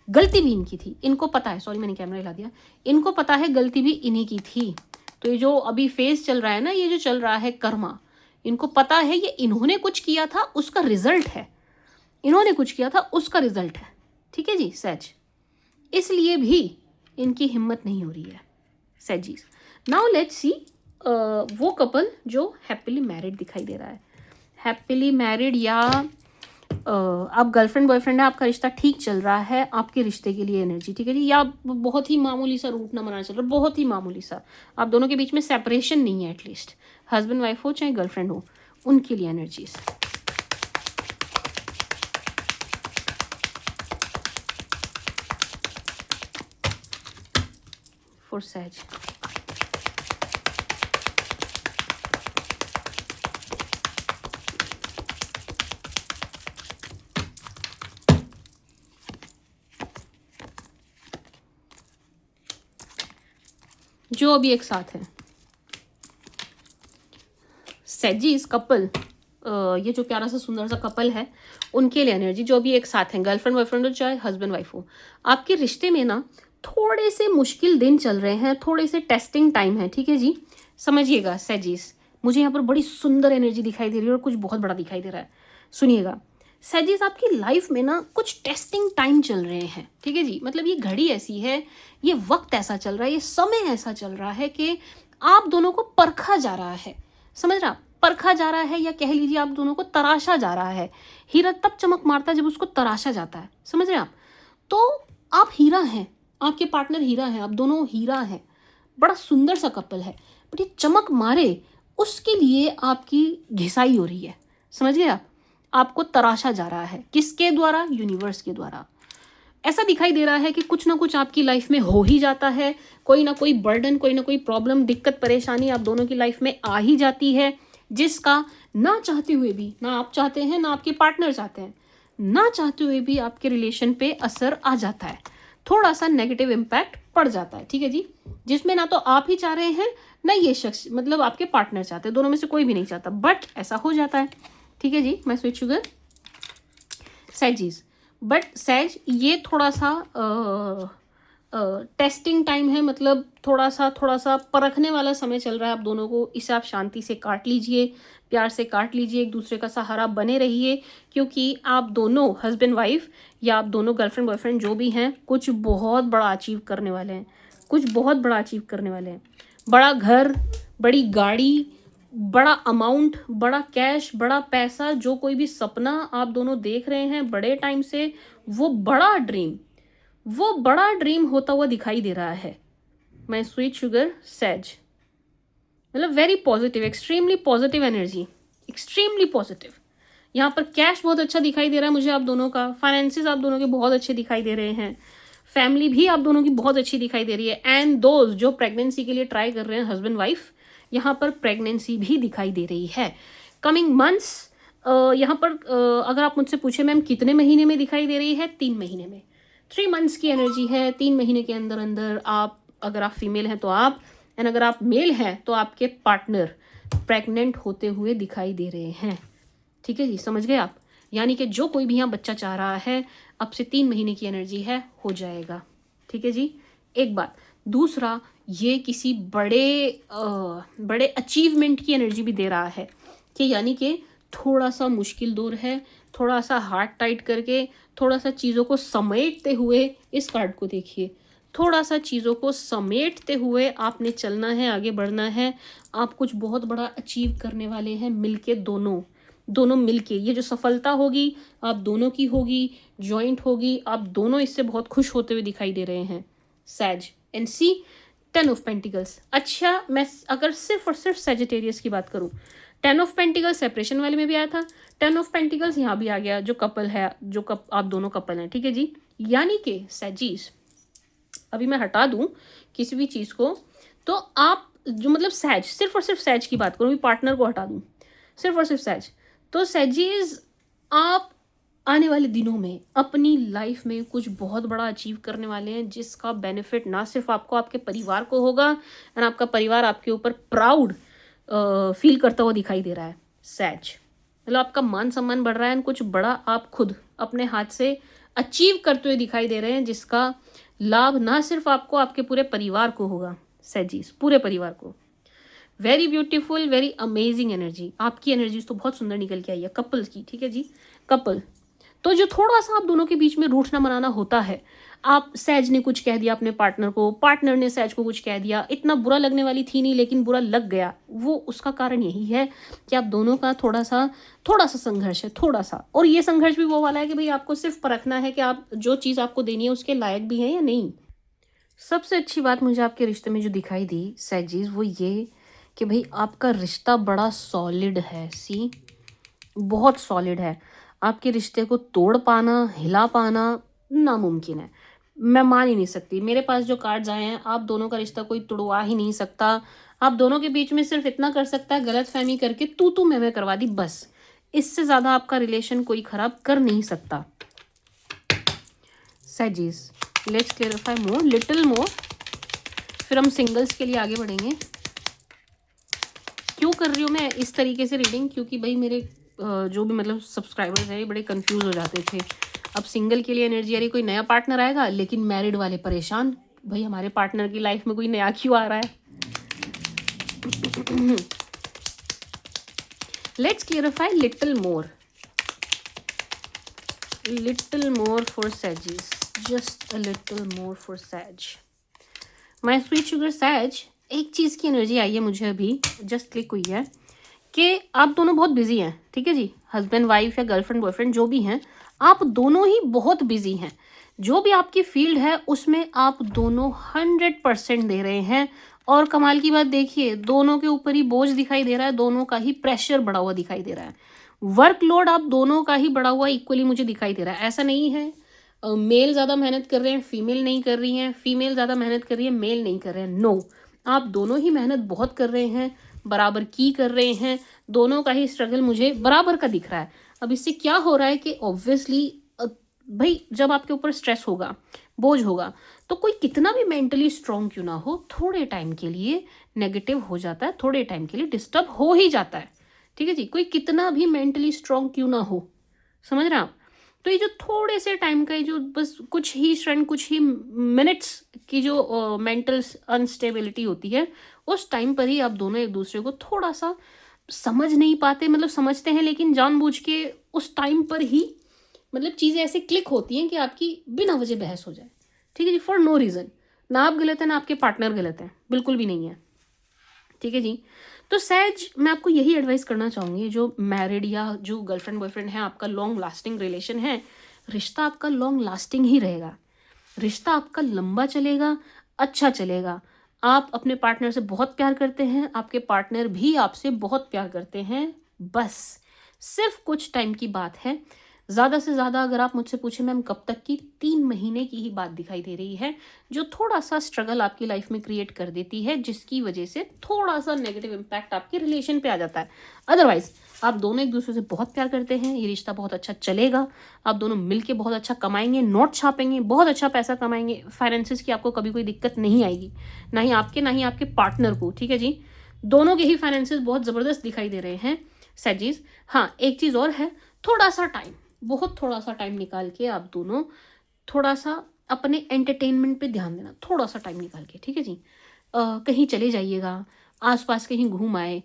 गलती भी इनकी थी, इनको पता है। सॉरी, मैंने कैमरा हिला दिया। इनको पता है गलती भी इन्हीं की थी। तो ये जो अभी फेज चल रहा है ना, ये जो चल रहा है कर्मा, इनको पता है ये इन्होंने कुछ किया था उसका रिजल्ट है, इन्होंने कुछ किया था उसका रिजल्ट है, ठीक है जी सैज। इसलिए भी इनकी हिम्मत नहीं हो रही है सैजीज। नाउ लेट्स सी वो कपल जो हैप्पीली मैरिड दिखाई दे रहा है। हैप्पीली मैरिड या आप गर्लफ्रेंड बॉयफ्रेंड है, आपका रिश्ता ठीक चल रहा है, आपके रिश्ते के लिए एनर्जी, ठीक है जी। या बहुत ही मामूली सा रूट ना मनाना चल रहा है, बहुत ही मामूली सा, आप दोनों के बीच में सेपरेशन नहीं है, एटलीस्ट हस्बैंड वाइफ हो चाहे गर्लफ्रेंड हो, उनके लिए एनर्जीज। फॉर सैज, जो अभी एक साथ है सैजीज कपल, ये जो प्यारा सा सुंदर सा कपल है, उनके लिए एनर्जी, जो अभी एक साथ हैं, गर्लफ्रेंड बॉयफ्रेंड हो चाहे हस्बैंड वाइफ हो, आपके रिश्ते में ना थोड़े से मुश्किल दिन चल रहे हैं, थोड़े से टेस्टिंग टाइम है, ठीक है जी। समझिएगा सैजीज, मुझे यहाँ पर बड़ी सुंदर एनर्जी दिखाई दे रही है और कुछ बहुत बड़ा दिखाई दे रहा है। सुनिएगा, सैजिस आपकी लाइफ में ना कुछ टेस्टिंग टाइम चल रहे हैं, ठीक है जी। मतलब ये घड़ी ऐसी है, ये वक्त ऐसा चल रहा है, ये समय ऐसा चल रहा है कि आप दोनों को परखा जा रहा है, समझ रहा, परखा जा रहा है, या कह लीजिए आप दोनों को तराशा जा रहा है। हीरा तब चमक मारता है जब उसको तराशा जाता है, समझ रहे आप। तो आप हीरा हैं, आपके पार्टनर हीरा हैं, आप दोनों हीरा हैं, बड़ा सुंदर सा कपल है, बट ये चमक मारे उसके लिए आपकी घिसाई हो रही है, समझ गए आप। आपको तराशा जा रहा है, किसके द्वारा, यूनिवर्स के द्वारा। ऐसा दिखाई दे रहा है कि कुछ ना कुछ आपकी लाइफ में हो ही जाता है, कोई ना कोई बर्डन, कोई ना कोई प्रॉब्लम, दिक्कत, परेशानी आप दोनों की लाइफ में आ ही जाती है, जिसका ना चाहते हुए भी, ना आप चाहते हैं ना आपके पार्टनर चाहते हैं, ना चाहते हुए भी आपके रिलेशन पे असर आ जाता है, थोड़ा सा नेगेटिव इम्पैक्ट पड़ जाता है, ठीक है जी। जिसमें ना तो आप ही चाह रहे हैं ना ये शख्स, मतलब आपके पार्टनर चाहते हैं, दोनों में से कोई भी नहीं चाहता, बट ऐसा हो जाता है, ठीक है जी। मैं स्वीट शुगर सैजीज, बट सैज ये थोड़ा सा टेस्टिंग टाइम है, मतलब थोड़ा सा परखने वाला समय चल रहा है आप दोनों को। इसे आप शांति से काट लीजिए, प्यार से काट लीजिए, एक दूसरे का सहारा बने रहिए, क्योंकि आप दोनों हस्बैंड वाइफ या आप दोनों गर्लफ्रेंड बॉयफ्रेंड जो भी हैं, कुछ बहुत बड़ा अचीव करने वाले हैं, कुछ बहुत बड़ा अचीव करने वाले हैं। बड़ा घर, बड़ी गाड़ी, बड़ा अमाउंट, बड़ा कैश, बड़ा पैसा, जो कोई भी सपना आप दोनों देख रहे हैं बड़े टाइम से, वो बड़ा ड्रीम होता हुआ दिखाई दे रहा है। मैं स्वीट शुगर सैज, मतलब very positive, extremely positive energy, extremely positive. यहाँ पर कैश बहुत अच्छा दिखाई दे रहा है मुझे आप दोनों का, फाइनेंसेस आप दोनों के बहुत अच्छे दिखाई दे रहे हैं, फैमिली भी आप दोनों की बहुत अच्छी दिखाई दे रही है। एंड दोज जो प्रेगनेंसी के लिए ट्राई कर रहे हैं हस्बैंड वाइफ, यहाँ पर प्रेगनेंसी भी दिखाई दे रही है। कमिंग मंथ्स, यहाँ पर अगर आप मुझसे पूछे मैम कितने महीने में दिखाई दे रही है, 3 महीने में, 3 मंथ्स की एनर्जी है। 3 महीने के अंदर अंदर आप, अगर आप फीमेल हैं तो आप, एंड अगर आप मेल हैं तो आपके पार्टनर प्रेग्नेंट होते हुए दिखाई दे रहे हैं, ठीक है जी, समझ गए आप। यानी कि जो कोई भी यहाँ बच्चा चाह रहा है, अब से 3 महीने की एनर्जी है, हो जाएगा, ठीक है जी। एक बात, दूसरा, ये किसी बड़े अचीवमेंट की एनर्जी भी दे रहा है, कि यानी कि थोड़ा सा मुश्किल दौर है, थोड़ा सा हार्ट टाइट करके, थोड़ा सा चीज़ों को समेटते हुए, इस कार्ड को देखिए, थोड़ा सा चीज़ों को समेटते हुए आपने चलना है, आगे बढ़ना है। आप कुछ बहुत बड़ा अचीव करने वाले हैं मिलके, दोनों मिलके। ये जो सफलता होगी आप दोनों की होगी, जॉइंट होगी, आप दोनों इससे बहुत खुश होते हुए दिखाई दे रहे हैं। सैज एंड सी 10 ऑफ पेंटिकल्स। अच्छा, मैं अगर सिर्फ और सिर्फ सेजिटेरियस की बात करूं, 10 ऑफ पेंटिकल्स सेपरेशन वाले में भी आया था, 10 ऑफ पेंटिकल्स यहाँ भी आ गया, जो कपल है, आप दोनों कपल हैं, ठीक है जी। यानी कि सैजीज, अभी मैं हटा दूं किसी भी चीज़ को, तो आप जो, मतलब सैज, सिर्फ और सिर्फ सैज की बात करूँ, पार्टनर को हटा दूं, सिर्फ और सिर्फ सैज, तो सैजीज आप आने वाले दिनों में अपनी लाइफ में कुछ बहुत बड़ा अचीव करने वाले हैं, जिसका बेनिफिट ना सिर्फ आपको, आपके परिवार को होगा, और आपका परिवार आपके ऊपर प्राउड फील करता हुआ दिखाई दे रहा है। सैज, मतलब आपका मान सम्मान बढ़ रहा है, कुछ बड़ा आप खुद अपने हाथ से अचीव करते हुए दिखाई दे रहे हैं, जिसका लाभ ना सिर्फ आपको, आपके पूरे परिवार को होगा। सैजीज, पूरे परिवार को। Very beautiful, very amazing energy, आपकी एनर्जी तो बहुत सुंदर निकल के आई है कपल की, ठीक है जी। कपल तो जो थोड़ा सा आप दोनों के बीच में रूठना मनाना होता है, आप, सैज ने कुछ कह दिया अपने पार्टनर को, पार्टनर ने सैज को कुछ कह दिया, इतना बुरा लगने वाली थी नहीं लेकिन बुरा लग गया, वो उसका कारण यही है कि आप दोनों का थोड़ा सा संघर्ष है, थोड़ा सा। और ये संघर्ष भी वो वाला है कि भाई आपको सिर्फ परखना है कि आप जो चीज़ आपको देनी है उसके लायक भी हैं या नहीं। सबसे अच्छी बात मुझे आपके रिश्ते में जो दिखाई दी सैजीज, वो ये कि भाई आपका रिश्ता बड़ा सॉलिड है। सी, बहुत सॉलिड है। आपके रिश्ते को तोड़ पाना, हिला पाना नामुमकिन है। मैं मान ही नहीं सकती, मेरे पास जो कार्ड्स आए हैं, आप दोनों का रिश्ता कोई तोड़वा ही नहीं सकता। आप दोनों के बीच में सिर्फ इतना कर सकता है, गलत फहमी करके तू मैं करवा दी, बस। इससे ज़्यादा आपका रिलेशन कोई खराब कर नहीं सकता। सैजीज, let's clarify more, little more, फिर हम सिंगल्स के लिए आगे बढ़ेंगे। क्यों कर रही हूँ मैं इस तरीके से रीडिंग, क्योंकि भाई मेरे जो भी मतलब सब्सक्राइबर्स हैं, बड़े कंफ्यूज हो जाते थे। अब सिंगल के लिए एनर्जी आ रही, कोई नया पार्टनर आएगा, लेकिन मैरिड वाले परेशान, भाई हमारे पार्टनर की लाइफ में कोई नया क्यों आ रहा है। Let's clarify little more. Little more for सैजिस, just a little more for Sag. My sweet sugar Sag, एक चीज़ की एनर्जी आई है मुझे अभी, जस्ट क्लिक हुई है कि आप दोनों बहुत बिजी हैं, ठीक है जी। हस्बैंड वाइफ या गर्लफ्रेंड बॉयफ्रेंड जो भी हैं, आप दोनों ही बहुत बिजी हैं। जो भी आपकी फील्ड है उसमें आप दोनों 100% दे रहे हैं। और कमाल की बात देखिए, दोनों के ऊपर ही बोझ दिखाई दे रहा है, दोनों का ही प्रेशर बढ़ा हुआ दिखाई दे रहा है। वर्कलोड आप दोनों का ही बढ़ा हुआ इक्वली मुझे दिखाई दे रहा है। ऐसा नहीं है मेल ज़्यादा मेहनत कर रहे हैं, फीमेल नहीं कर रही हैं, फीमेल ज़्यादा मेहनत कर रही है, मेल नहीं कर रहे हैं। नो, आप दोनों ही मेहनत बहुत कर रहे हैं, बराबर की कर रहे हैं। दोनों का ही स्ट्रगल मुझे बराबर का दिख रहा है। अब इससे क्या हो रहा है कि ऑब्वियसली भाई जब आपके ऊपर स्ट्रेस होगा, बोझ होगा, तो कोई कितना भी मेंटली स्ट्रांग क्यों ना हो, थोड़े टाइम के लिए नेगेटिव हो जाता है, थोड़े टाइम के लिए डिस्टर्ब हो ही जाता है, ठीक है जी। कोई कितना भी मेंटली स्ट्रांग क्यों ना हो, समझ रहे हैं आप। तो ये जो थोड़े से टाइम का, जो बस कुछ ही क्षण, कुछ ही मिनट्स की जो मेंटल अनस्टेबिलिटी होती है, उस टाइम पर ही आप दोनों एक दूसरे को थोड़ा सा समझ नहीं पाते, मतलब समझते हैं लेकिन जानबूझ के उस टाइम पर ही मतलब चीज़ें ऐसे क्लिक होती हैं कि आपकी बिना वजह बहस हो जाए, ठीक है जी, फॉर नो रीज़न। ना आप गलत हैं ना आपके पार्टनर गलत हैं, बिल्कुल भी नहीं है, ठीक है जी। तो सहज मैं आपको यही एडवाइस करना चाहूँगी, जो मैरिड या जो गर्लफ्रेंड बॉयफ्रेंड है, आपका लॉन्ग लास्टिंग रिलेशन है, रिश्ता आपका लॉन्ग लास्टिंग ही रहेगा, रिश्ता आपका लंबा चलेगा, अच्छा चलेगा। आप अपने पार्टनर से बहुत प्यार करते हैं, आपके पार्टनर भी आपसे बहुत प्यार करते हैं, बस सिर्फ कुछ टाइम की बात है। ज़्यादा से ज़्यादा अगर आप मुझसे पूछें मैम कब तक की, 3 महीने की ही बात दिखाई दे रही है, जो थोड़ा सा स्ट्रगल आपकी लाइफ में क्रिएट कर देती है, जिसकी वजह से थोड़ा सा नेगेटिव इम्पैक्ट आपके रिलेशन पे आ जाता है। अदरवाइज आप दोनों एक दूसरे से बहुत प्यार करते हैं, ये रिश्ता बहुत अच्छा चलेगा, आप दोनों मिलके बहुत अच्छा कमाएंगे, नोट छापेंगे, बहुत अच्छा पैसा कमाएंगे, फाइनेंसिस की आपको कभी कोई दिक्कत नहीं आएगी, ना ही आपके पार्टनर को, ठीक है जी। दोनों के ही फाइनेंसिस बहुत ज़बरदस्त दिखाई दे रहे हैं सैजीज। हाँ, एक चीज़ और है, थोड़ा सा टाइम, बहुत थोड़ा सा टाइम निकाल के आप दोनों थोड़ा सा अपने एंटरटेनमेंट पे ध्यान देना, थोड़ा सा टाइम निकाल के, ठीक है जी। कहीं चले जाइएगा, आसपास कहीं घूम आए,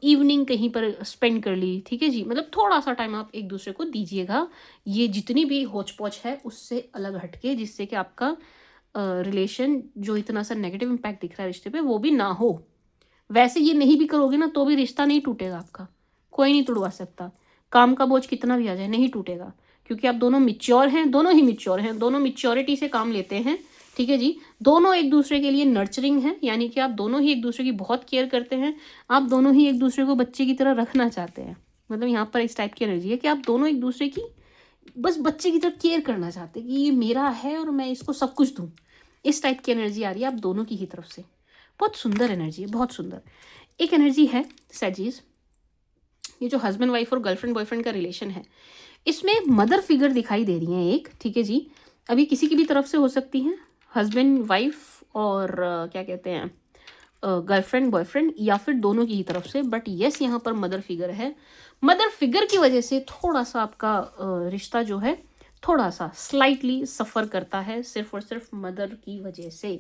इवनिंग कहीं पर स्पेंड कर ली, ठीक है जी। मतलब थोड़ा सा टाइम आप एक दूसरे को दीजिएगा, ये जितनी भी होच पोच है उससे अलग हटके, जिससे कि आपका रिलेशन जो इतना सा नेगेटिव इम्पैक्ट दिख रहा है रिश्ते पे, वो भी ना हो। वैसे ये नहीं भी करोगे ना तो भी रिश्ता नहीं टूटेगा आपका, कोई नहीं तोड़वा सकता, काम का बोझ कितना भी आ जाए नहीं टूटेगा, क्योंकि आप दोनों मिच्योर हैं, दोनों ही मिच्योर हैं, दोनों मिच्योरिटी से काम लेते हैं, ठीक है जी। दोनों एक दूसरे के लिए नर्चरिंग हैं, यानी कि आप दोनों ही एक दूसरे की बहुत केयर करते हैं, आप दोनों ही एक दूसरे को बच्चे की तरह रखना चाहते हैं। मतलब यहाँ पर इस टाइप की एनर्जी है कि आप दोनों एक दूसरे की बस बच्चे की तरह केयर करना चाहते हैं कि ये मेरा है और मैं इसको सब कुछ दूँ। इस टाइप की एनर्जी आ रही है आप दोनों की ही तरफ से, बहुत सुंदर एनर्जी है, बहुत सुंदर। एक एनर्जी है सैजीज, ये जो हस्बैंड वाइफ और गर्लफ्रेंड बॉयफ्रेंड का रिलेशन है, इसमें मदर फिगर दिखाई दे रही है एक, ठीक है जी। अभी किसी की भी तरफ से हो सकती हैं, हस्बैंड वाइफ और क्या कहते हैं गर्लफ्रेंड बॉयफ्रेंड, या फिर दोनों की ही तरफ से, बट यस यहाँ पर मदर फिगर है। मदर फिगर की वजह से थोड़ा सा आपका रिश्ता जो है थोड़ा सा स्लाइटली सफ़र करता है, सिर्फ और सिर्फ मदर की वजह से।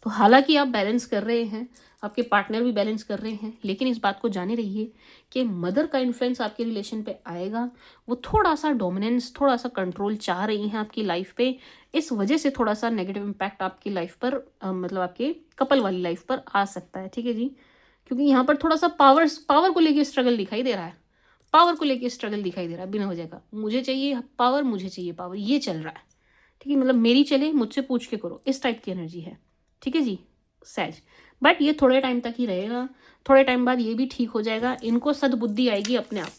तो हालांकि आप बैलेंस कर रहे हैं, आपके पार्टनर भी बैलेंस कर रहे हैं, लेकिन इस बात को जाने रहिए कि मदर का इन्फ्लुएंस आपके रिलेशन पे आएगा। वो थोड़ा सा डोमिनेंस, थोड़ा सा कंट्रोल चाह रही हैं आपकी लाइफ पे, इस वजह से थोड़ा सा नेगेटिव इम्पैक्ट आपकी लाइफ पर मतलब आपके कपल वाली लाइफ पर आ सकता है, ठीक है जी। क्योंकि यहाँ पर थोड़ा सा पावर को लेके स्ट्रगल दिखाई दे रहा है, पावर को लेके स्ट्रगल दिखाई दे रहा है बिना वजह का। मुझे चाहिए पावर, मुझे चाहिए पावर, ये चल रहा है, ठीक है। मतलब मेरी चले, मुझसे पूछ के करो, इस टाइप की एनर्जी है, ठीक है जी सहज। बट ये थोड़े टाइम तक ही रहेगा, थोड़े टाइम बाद ये भी ठीक हो जाएगा, इनको सद्बुद्धि आएगी अपने आप।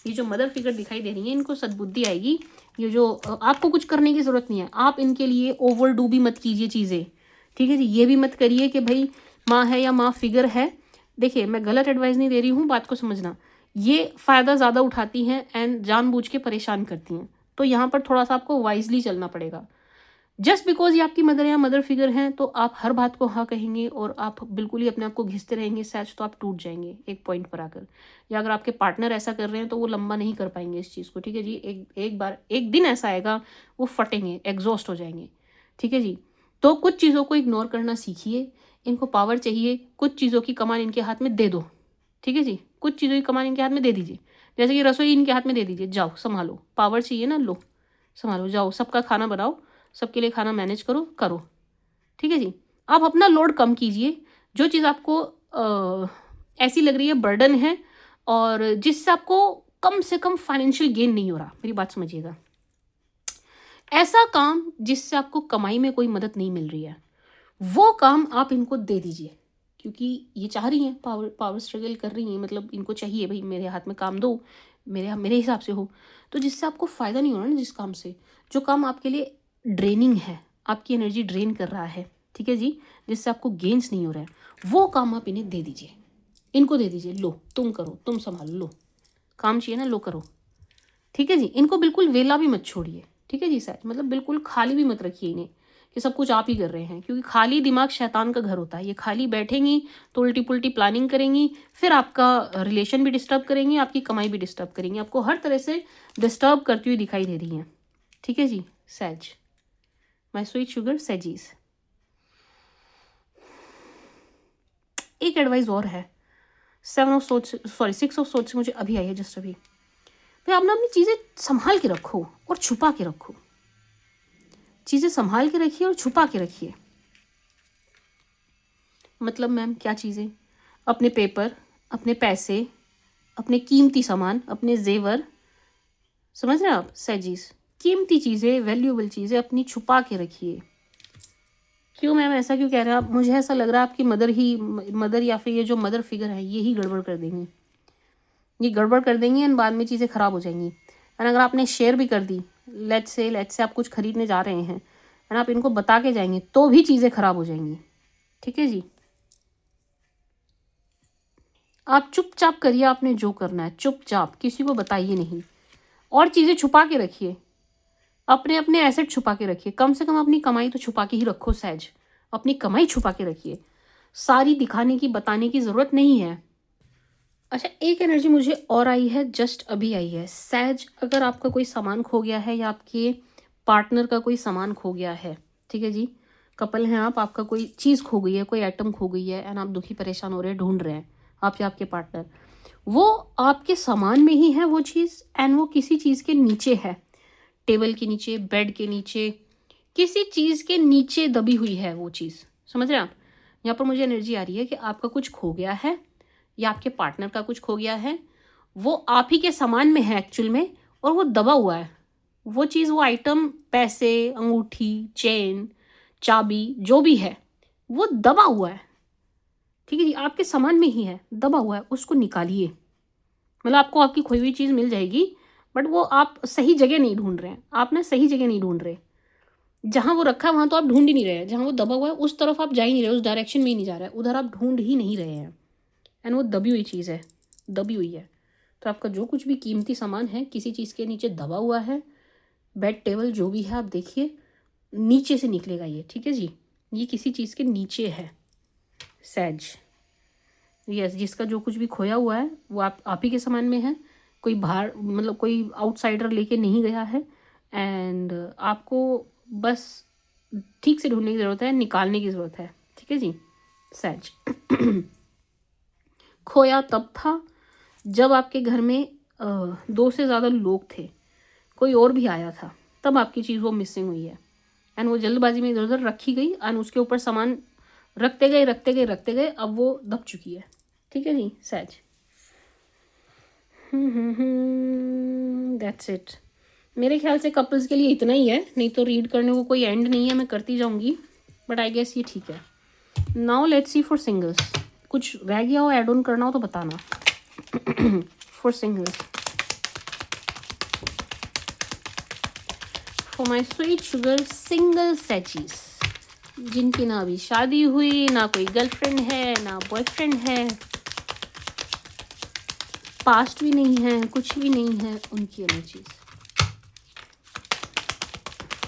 ये जो मदर फिगर दिखाई दे रही है इनको सद्बुद्धि आएगी, ये जो आपको कुछ करने की ज़रूरत नहीं है, आप इनके लिए ओवर डू भी मत कीजिए चीज़ें, ठीक है जी। ये भी मत करिए कि भाई माँ है या माँ फिगर है। देखिए मैं गलत एडवाइस नहीं दे रही हूँ, बात को समझना, ये फ़ायदा ज़्यादा उठाती हैं एंड जानबूझ के परेशान करती हैं, तो यहाँ पर थोड़ा सा आपको वाइजली चलना पड़ेगा। जस्ट बिकॉज ये आपकी मदर या मदर फिगर हैं तो आप हर बात को हाँ कहेंगे और आप बिल्कुल ही अपने आप को घिसते रहेंगे सच, तो आप टूट जाएंगे एक पॉइंट पर आकर। या अगर आपके पार्टनर ऐसा कर रहे हैं तो वो लंबा नहीं कर पाएंगे इस चीज़ को, ठीक है जी। एक दिन ऐसा आएगा वो फटेंगे, एग्जॉस्ट हो जाएंगे, ठीक है जी। तो कुछ चीज़ों को इग्नोर करना सीखिए, इनको पावर चाहिए, कुछ चीज़ों की कमान इनके हाथ में दे दो, ठीक है जी। कुछ चीज़ों की कमान इनके हाथ में दे दीजिए, जैसे कि रसोई इनके हाथ में दे दीजिए, जाओ संभालो, पावर चाहिए ना, लो, संभालो, जाओ सबका खाना बनाओ, सबके लिए खाना मैनेज करो, करो। ठीक है जी। आप अपना लोड कम कीजिए। जो चीज़ आपको ऐसी लग रही है बर्डन है और जिससे आपको कम से कम फाइनेंशियल गेन नहीं हो रहा, मेरी बात समझिएगा, ऐसा काम जिससे आपको कमाई में कोई मदद नहीं मिल रही है, वो काम आप इनको दे दीजिए। क्योंकि ये चाह रही हैं, पावर पावर स्ट्रगल कर रही हैं, मतलब इनको चाहिए भाई मेरे हाथ में काम दो, मेरे मेरे हिसाब से हो। तो जिससे आपको फ़ायदा नहीं हो रहा ना, जिस काम से, जो काम आपके लिए ड्रेनिंग है, आपकी एनर्जी ड्रेन कर रहा है, ठीक है जी, जिससे आपको गेन्स नहीं हो रहा है, वो काम आप इन्हें दे दीजिए, इनको दे दीजिए। लो तुम करो, तुम संभालो, लो काम चाहिए ना, लो करो। ठीक है जी। इनको बिल्कुल वेला भी मत छोड़िए। ठीक है जी सर, मतलब बिल्कुल खाली भी मत रखिए इन्हें कि सब कुछ आप ही कर रहे हैं, क्योंकि खाली दिमाग शैतान का घर होता है। ये खाली बैठेंगी तो उल्टी पुल्टी प्लानिंग करेंगी, फिर आपका रिलेशन भी डिस्टर्ब करेंगी, आपकी कमाई भी डिस्टर्ब करेंगी, आपको हर तरह से डिस्टर्ब करती हुई दिखाई दे रही हैं। ठीक है जी सैज, माई स्वीट शुगर सैजीज। एक एडवाइस और है, 6 ऑफ सोच से मुझे अभी आई है, जस्ट अभी। भाई आप ना अपनी चीज़ें संभाल के रखो और छुपा के रखो। चीज़ें संभाल के रखिए और छुपा के रखिए। मतलब मैम क्या चीज़ें? अपने पेपर, अपने पैसे, अपने कीमती सामान, अपने जेवर, समझ रहे हैं आप सैजीज? कीमती चीज़ें, वैल्यूएबल चीज़ें अपनी छुपा के रखिए। क्यों मैम ऐसा क्यों कह रहे हैं आप? मुझे ऐसा लग रहा है आपकी मदर या फिर ये जो मदर फिगर है ये ही गड़बड़ कर देंगी। ये गड़बड़ कर देंगी एंड बाद में चीज़ें ख़राब हो जाएंगी। एंड अगर आपने शेयर भी कर दी, लेट्स से आप कुछ खरीदने जा रहे हैं एंड आप इनको बता के जाएंगे तो भी चीज़ें ख़राब हो जाएंगी। ठीक है जी। आप चुपचाप करिए, आपने जो करना है चुपचाप, किसी को बताइए नहीं। और चीज़ें छुपा के रखिए, अपने अपने एसेट छुपा के रखिए। कम से कम अपनी कमाई तो छुपा के ही रखो सहज, अपनी कमाई छुपा के रखिए। सारी दिखाने की बताने की ज़रूरत नहीं है। अच्छा, एक एनर्जी मुझे और आई है, जस्ट अभी आई है। सहज, अगर आपका कोई सामान खो गया है या आपके पार्टनर का कोई सामान खो गया है, ठीक है जी, कपल हैं आप, आपका कोई चीज़ खो गई है, कोई आइटम खो गई है एंड आप दुखी परेशान हो रहे हैं, ढूंढ रहे हैं, आप या आपके पार्टनर, वो आपके सामान में ही है वो चीज़ एंड वो किसी चीज़ के नीचे है, टेबल के नीचे, बेड के नीचे, किसी चीज़ के नीचे दबी हुई है वो चीज़। समझ रहे हैं आप? यहाँ पर मुझे एनर्जी आ रही है कि आपका कुछ खो गया है या आपके पार्टनर का कुछ खो गया है, वो आप ही के सामान में है एक्चुअल में, और वो दबा हुआ है। वो चीज़, वो आइटम, पैसे, अंगूठी, चेन, चाबी, जो भी है वो दबा हुआ है। ठीक है जी, आपके सामान में ही है, दबा हुआ है, उसको निकालिए। मतलब आपको आपकी खोई हुई चीज़ मिल जाएगी, बट वो आप सही जगह नहीं ढूंढ रहे हैं, आप ना सही जगह नहीं ढूंढ रहे। जहाँ वो रखा है वहाँ तो आप ढूंढ ही नहीं रहे हैं, जहाँ वो दबा हुआ है उस तरफ आप जा ही नहीं रहे, उस डायरेक्शन में ही नहीं जा रहा है, उधर आप ढूंढ ही नहीं रहे हैं। एंड वो दबी हुई चीज़ है, दबी हुई है। तो आपका जो कुछ भी कीमती सामान है किसी चीज़ के नीचे दबा हुआ है, बेड, टेबल, जो भी है, आप देखिए नीचे से निकलेगा ये। ठीक है जी, ये किसी चीज़ के नीचे है सैज। यस, जिसका जो कुछ भी खोया हुआ है वो आप ही के सामान में है, कोई बाहर, मतलब कोई आउटसाइडर लेके नहीं गया है। एंड आपको बस ठीक से ढूंढने की ज़रूरत है, निकालने की ज़रूरत है। ठीक है जी सैज। खोया तब था जब आपके घर में 2 से ज़्यादा लोग थे, कोई और भी आया था, तब आपकी चीज़ वो मिसिंग हुई है एंड वो जल्दबाजी में इधर उधर रखी गई एंड उसके ऊपर सामान रखते गए रखते गए रखते गए, अब वो दब चुकी है। ठीक है जी सैज। That's it. मेरे ख्याल से कपल्स के लिए इतना ही है, नहीं तो रीड करने को कोई एंड नहीं है, मैं करती जाऊंगी, बट आई गेस ये ठीक है। Now let's see for singles. कुछ रह गया हो, ऐड ऑन करना हो तो बताना। For singles, for my sweet sugar single सैचीज, जिनकी ना अभी शादी हुई, ना कोई गर्लफ्रेंड है, ना बॉयफ्रेंड है, पास्ट भी नहीं है, कुछ भी नहीं है, उनकी एनर्जीज।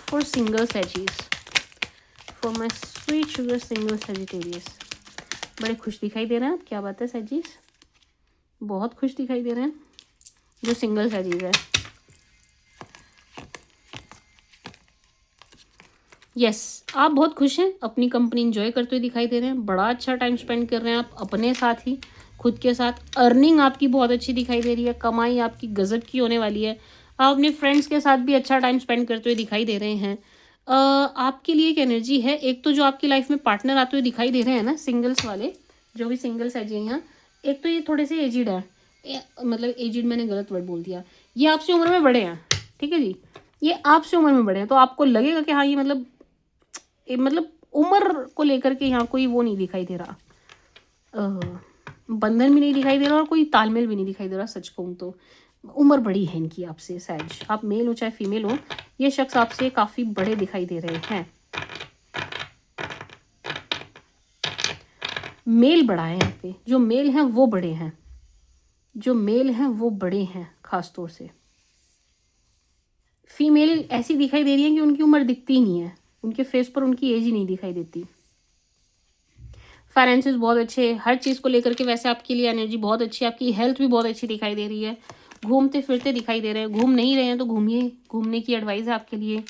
फॉर सिंगल सैचीज, for my sweet sugar single Sagittarius. बड़े खुश दिखाई दे रहे हैं आप, क्या बात है सैजीज, बहुत खुश दिखाई दे रहे हैं जो सिंगल सैजीज है। यस, आप बहुत खुश हैं, अपनी कंपनी इंजॉय करते हुए दिखाई दे रहे हैं, बड़ा अच्छा टाइम स्पेंड कर रहे हैं आप अपने साथ ही, खुद के साथ। अर्निंग आपकी बहुत अच्छी दिखाई दे रही है, कमाई आपकी गजब की होने वाली है। आप अपने फ्रेंड्स के साथ भी अच्छा टाइम स्पेंड करते हुए दिखाई दे रहे हैं। आपके लिए एक एनर्जी है, एक तो जो आपकी लाइफ में पार्टनर आते हुए दिखाई दे रहे हैं ना, सिंगल्स वाले, जो भी सिंगल्स है जी यहाँ, एक तो ये थोड़े से एजिड है, मतलब एजिड मैंने गलत वर्ड बोल दिया, ये आपसे उम्र में बड़े हैं, ठीक है जी, ये आपसे उम्र में बड़े हैं, तो आपको लगेगा कि हाँ ये मतलब उम्र को लेकर के यहाँ कोई वो नहीं दिखाई दे रहा, बंधन भी नहीं दिखाई दे रहा और कोई तालमेल भी नहीं दिखाई दे रहा। सच कहूँ तो उम्र बड़ी है इनकी आपसे, सहज, आप मेल हो चाहे फीमेल हो, ये शख्स आपसे काफ़ी बड़े दिखाई दे रहे हैं। मेल बड़ा है यहाँ पे, जो मेल हैं वो बड़े हैं, जो मेल हैं वो बड़े हैं खास तौर से। फीमेल ऐसी दिखाई दे रही है कि उनकी उम्र दिखती ही नहीं है, उनके फेस पर उनकी एज ही नहीं दिखाई देती। फाइनेंसेस बहुत अच्छे, हर चीज़ को लेकर के वैसे आपके लिए एनर्जी बहुत अच्छी है, आपकी हेल्थ भी बहुत अच्छी दिखाई दे रही है, घूमते फिरते दिखाई दे रहे हैं, घूम नहीं रहे हैं तो घूमिए, घूमने की एडवाइस है आपके लिए।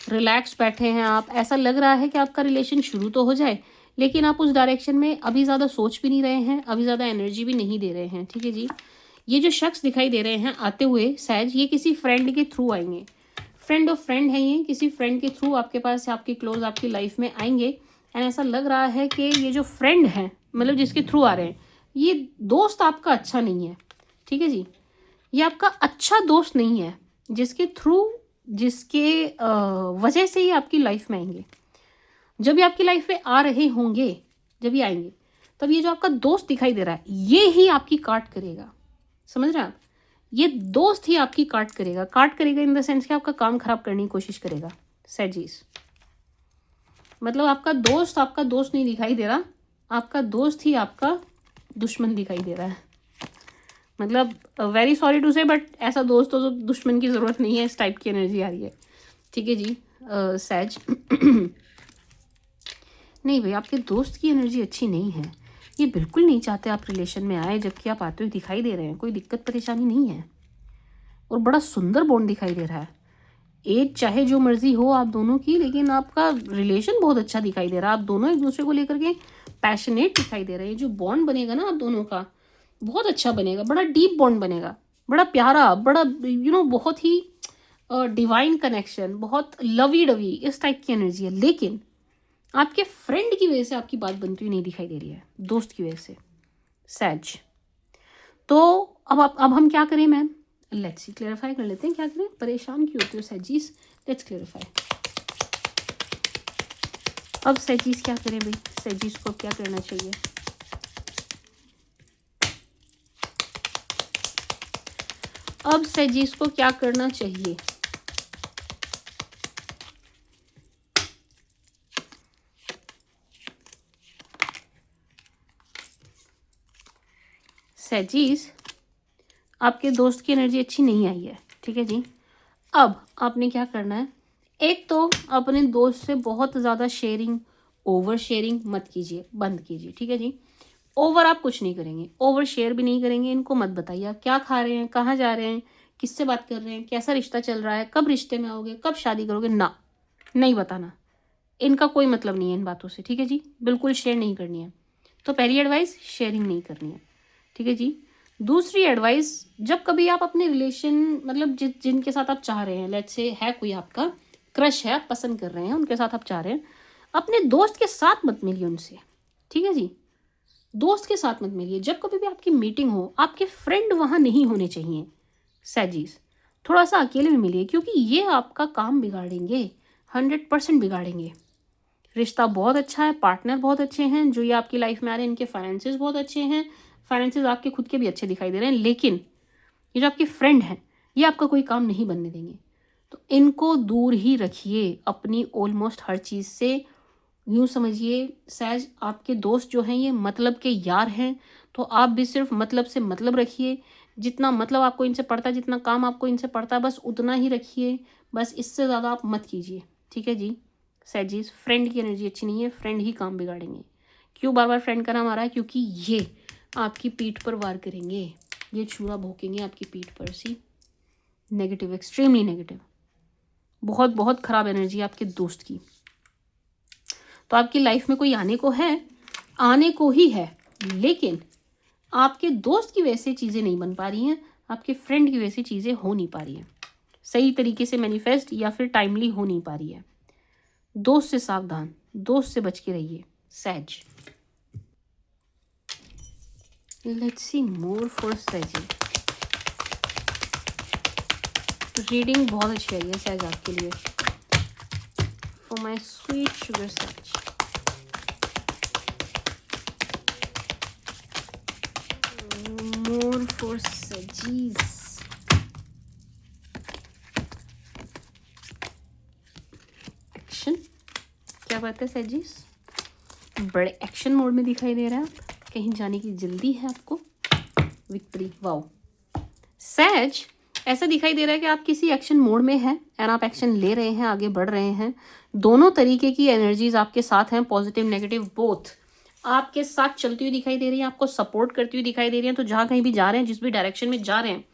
रिलैक्स बैठे हैं आप, ऐसा लग रहा है कि आपका रिलेशन शुरू तो हो जाए, लेकिन आप उस डायरेक्शन में अभी ज़्यादा सोच भी नहीं रहे हैं, अभी ज़्यादा एनर्जी भी नहीं दे रहे हैं, ठीक है जी। ये जो शख्स दिखाई दे रहे हैं आते हुए सहज, ये किसी फ्रेंड के थ्रू आएंगे, फ्रेंड ऑफ फ्रेंड है ये, किसी फ्रेंड के थ्रू आपके पास, आपकी क्लोज आपकी लाइफ में आएंगे। एंड ऐसा लग रहा है कि ये जो फ्रेंड है, मतलब जिसके थ्रू आ रहे हैं, ये दोस्त आपका अच्छा नहीं है, ठीक है जी, ये आपका अच्छा दोस्त नहीं है, जिसके थ्रू, जिसके वजह से ही आपकी लाइफ में आएंगे। जब ये आपकी लाइफ में आ रहे होंगे, जब ये आएंगे, तब ये जो आपका दोस्त दिखाई दे रहा है, ये ही आपकी काट करेगा, समझ रहे हैं आप, ये दोस्त ही आपकी काट करेगा इन द सेंस कि आपका काम खराब करने की कोशिश करेगा। सैजीज, मतलब आपका दोस्त नहीं दिखाई दे रहा, आपका दोस्त ही आपका दुश्मन दिखाई दे रहा है। मतलब वेरी सॉरी टू से, बट ऐसा दोस्त तो दुश्मन की ज़रूरत नहीं है, इस टाइप की एनर्जी आ रही है, ठीक है जी। सैज नहीं भाई, आपके दोस्त की एनर्जी अच्छी नहीं है, ये बिल्कुल नहीं चाहते आप रिलेशन में आए, जबकि आप आते हुए दिखाई दे रहे हैं, कोई दिक्कत परेशानी नहीं है, और बड़ा सुंदर बॉन्ड दिखाई दे रहा है। एज चाहे जो मर्जी हो आप दोनों की, लेकिन आपका रिलेशन बहुत अच्छा दिखाई दे रहा है, आप दोनों एक दूसरे को लेकर के पैशनेट दिखाई दे रहे हैं। जो बॉन्ड बनेगा ना आप दोनों का, बहुत अच्छा बनेगा, बड़ा डीप बॉन्ड बनेगा, बड़ा प्यारा, बड़ा बहुत ही डिवाइन कनेक्शन, बहुत लवी डवी, इस टाइप की एनर्जी है। लेकिन आपके फ्रेंड की वजह से आपकी बात बनती हुई नहीं दिखाई दे रही है, दोस्त की वजह से सैज। तो अब हम क्या करें मैम, लेट्स सी, क्लेरिफाई कर लेते हैं, क्या करें, परेशान क्यों होती हो सैजीज, लेट्स क्लेरिफाई। अब सैजीज क्या करें भाई, सैजीज को क्या करना चाहिए, अब सैजीज को क्या करना चाहिए। सैजीज, आपके दोस्त की एनर्जी अच्छी नहीं आई है, ठीक है जी। अब आपने क्या करना है, एक तो अपने दोस्त से बहुत ज़्यादा शेयरिंग, ओवर शेयरिंग मत कीजिए, बंद कीजिए, ठीक है जी। ओवर आप कुछ नहीं करेंगे, ओवर शेयर भी नहीं करेंगे, इनको मत बताइए आप क्या खा रहे हैं, कहाँ जा रहे हैं, किससे बात कर रहे हैं, कैसा रिश्ता चल रहा है, कब रिश्ते में आओगे, कब शादी करोगे, ना, नहीं बताना, इनका कोई मतलब नहीं है इन बातों से, ठीक है जी, बिल्कुल शेयर नहीं करनी है। तो पहली एडवाइस, शेयरिंग नहीं करनी है, ठीक है जी। दूसरी एडवाइस, जब कभी आप अपने रिलेशन, मतलब जिनके साथ आप चाह रहे हैं, लेट्स से है कोई आपका क्रश है, आप पसंद कर रहे हैं, उनके साथ आप चाह रहे हैं, अपने दोस्त के साथ मत मिलिए उनसे, ठीक है जी, दोस्त के साथ मत मिलिए। जब कभी भी आपकी मीटिंग हो, आपके फ्रेंड वहाँ नहीं होने चाहिए सैजीज, थोड़ा सा अकेले में मिलिए, क्योंकि ये आपका काम बिगाड़ेंगे, 100% बिगाड़ेंगे। रिश्ता बहुत अच्छा है, पार्टनर बहुत अच्छे हैं जो ये आपकी लाइफ में आ रहे हैं, इनके फाइनेंसेस बहुत अच्छे हैं, फाइनेंसेस आपके खुद के भी अच्छे दिखाई दे रहे हैं, लेकिन ये जो आपके फ्रेंड हैं, ये आपका कोई काम नहीं बनने देंगे, तो इनको दूर ही रखिए अपनी ऑलमोस्ट हर चीज़ से। यूँ समझिए सहज, आपके दोस्त जो हैं ये मतलब के यार हैं, तो आप भी सिर्फ मतलब से मतलब रखिए, जितना मतलब आपको इनसे पड़ता है, जितना काम आपको इनसे पड़ता है, बस उतना ही रखिए, बस इससे ज़्यादा आप मत कीजिए, ठीक है जी। सैजीज, फ्रेंड की एनर्जी अच्छी नहीं है, फ्रेंड ही काम बिगाड़ेंगे। क्यों बार बार फ्रेंड का नाम आ रहा है, क्योंकि ये आपकी पीठ पर वार करेंगे, ये छुरा भोंकेंगे आपकी पीठ पर। सी, नेगेटिव, एक्सट्रीमली नेगेटिव, बहुत बहुत खराब एनर्जी आपके दोस्त की। तो आपकी लाइफ में कोई आने को है, आने को ही है, लेकिन आपके दोस्त की वजह से चीज़ें नहीं बन पा रही हैं, आपके फ्रेंड की वजह से चीज़ें हो नहीं पा रही हैं। सही तरीके से मैनिफेस्ट या फिर टाइमली हो नहीं पा रही है। दोस्त से सावधान, दोस्त से बच के रहिए Sag. Let's see more for सैजी। रीडिंग बहुत अच्छी आई है सैज आपके लिए। फॉर माई स्वीट शुगर सैज। More for सैजीज। एक्शन, क्या बात है सैजीज, बड़े एक्शन मोड में दिखाई दे रहा है आप, कहीं जाने की जल्दी है आपको। Victory, wow. सैज, ऐसा दिखाई दे रहा है कि आप किसी एक्शन मोड में हैं एंड आप एक्शन ले रहे हैं, आगे बढ़ रहे हैं। दोनों तरीके की एनर्जीज आपके साथ हैं, पॉजिटिव नेगेटिव बोथ आपके साथ चलती हुई दिखाई दे रही है, आपको सपोर्ट करती हुई दिखाई दे रही है। तो जहाँ कहीं भी जा रहे हैं, जिस भी डायरेक्शन में जा रहे हैं,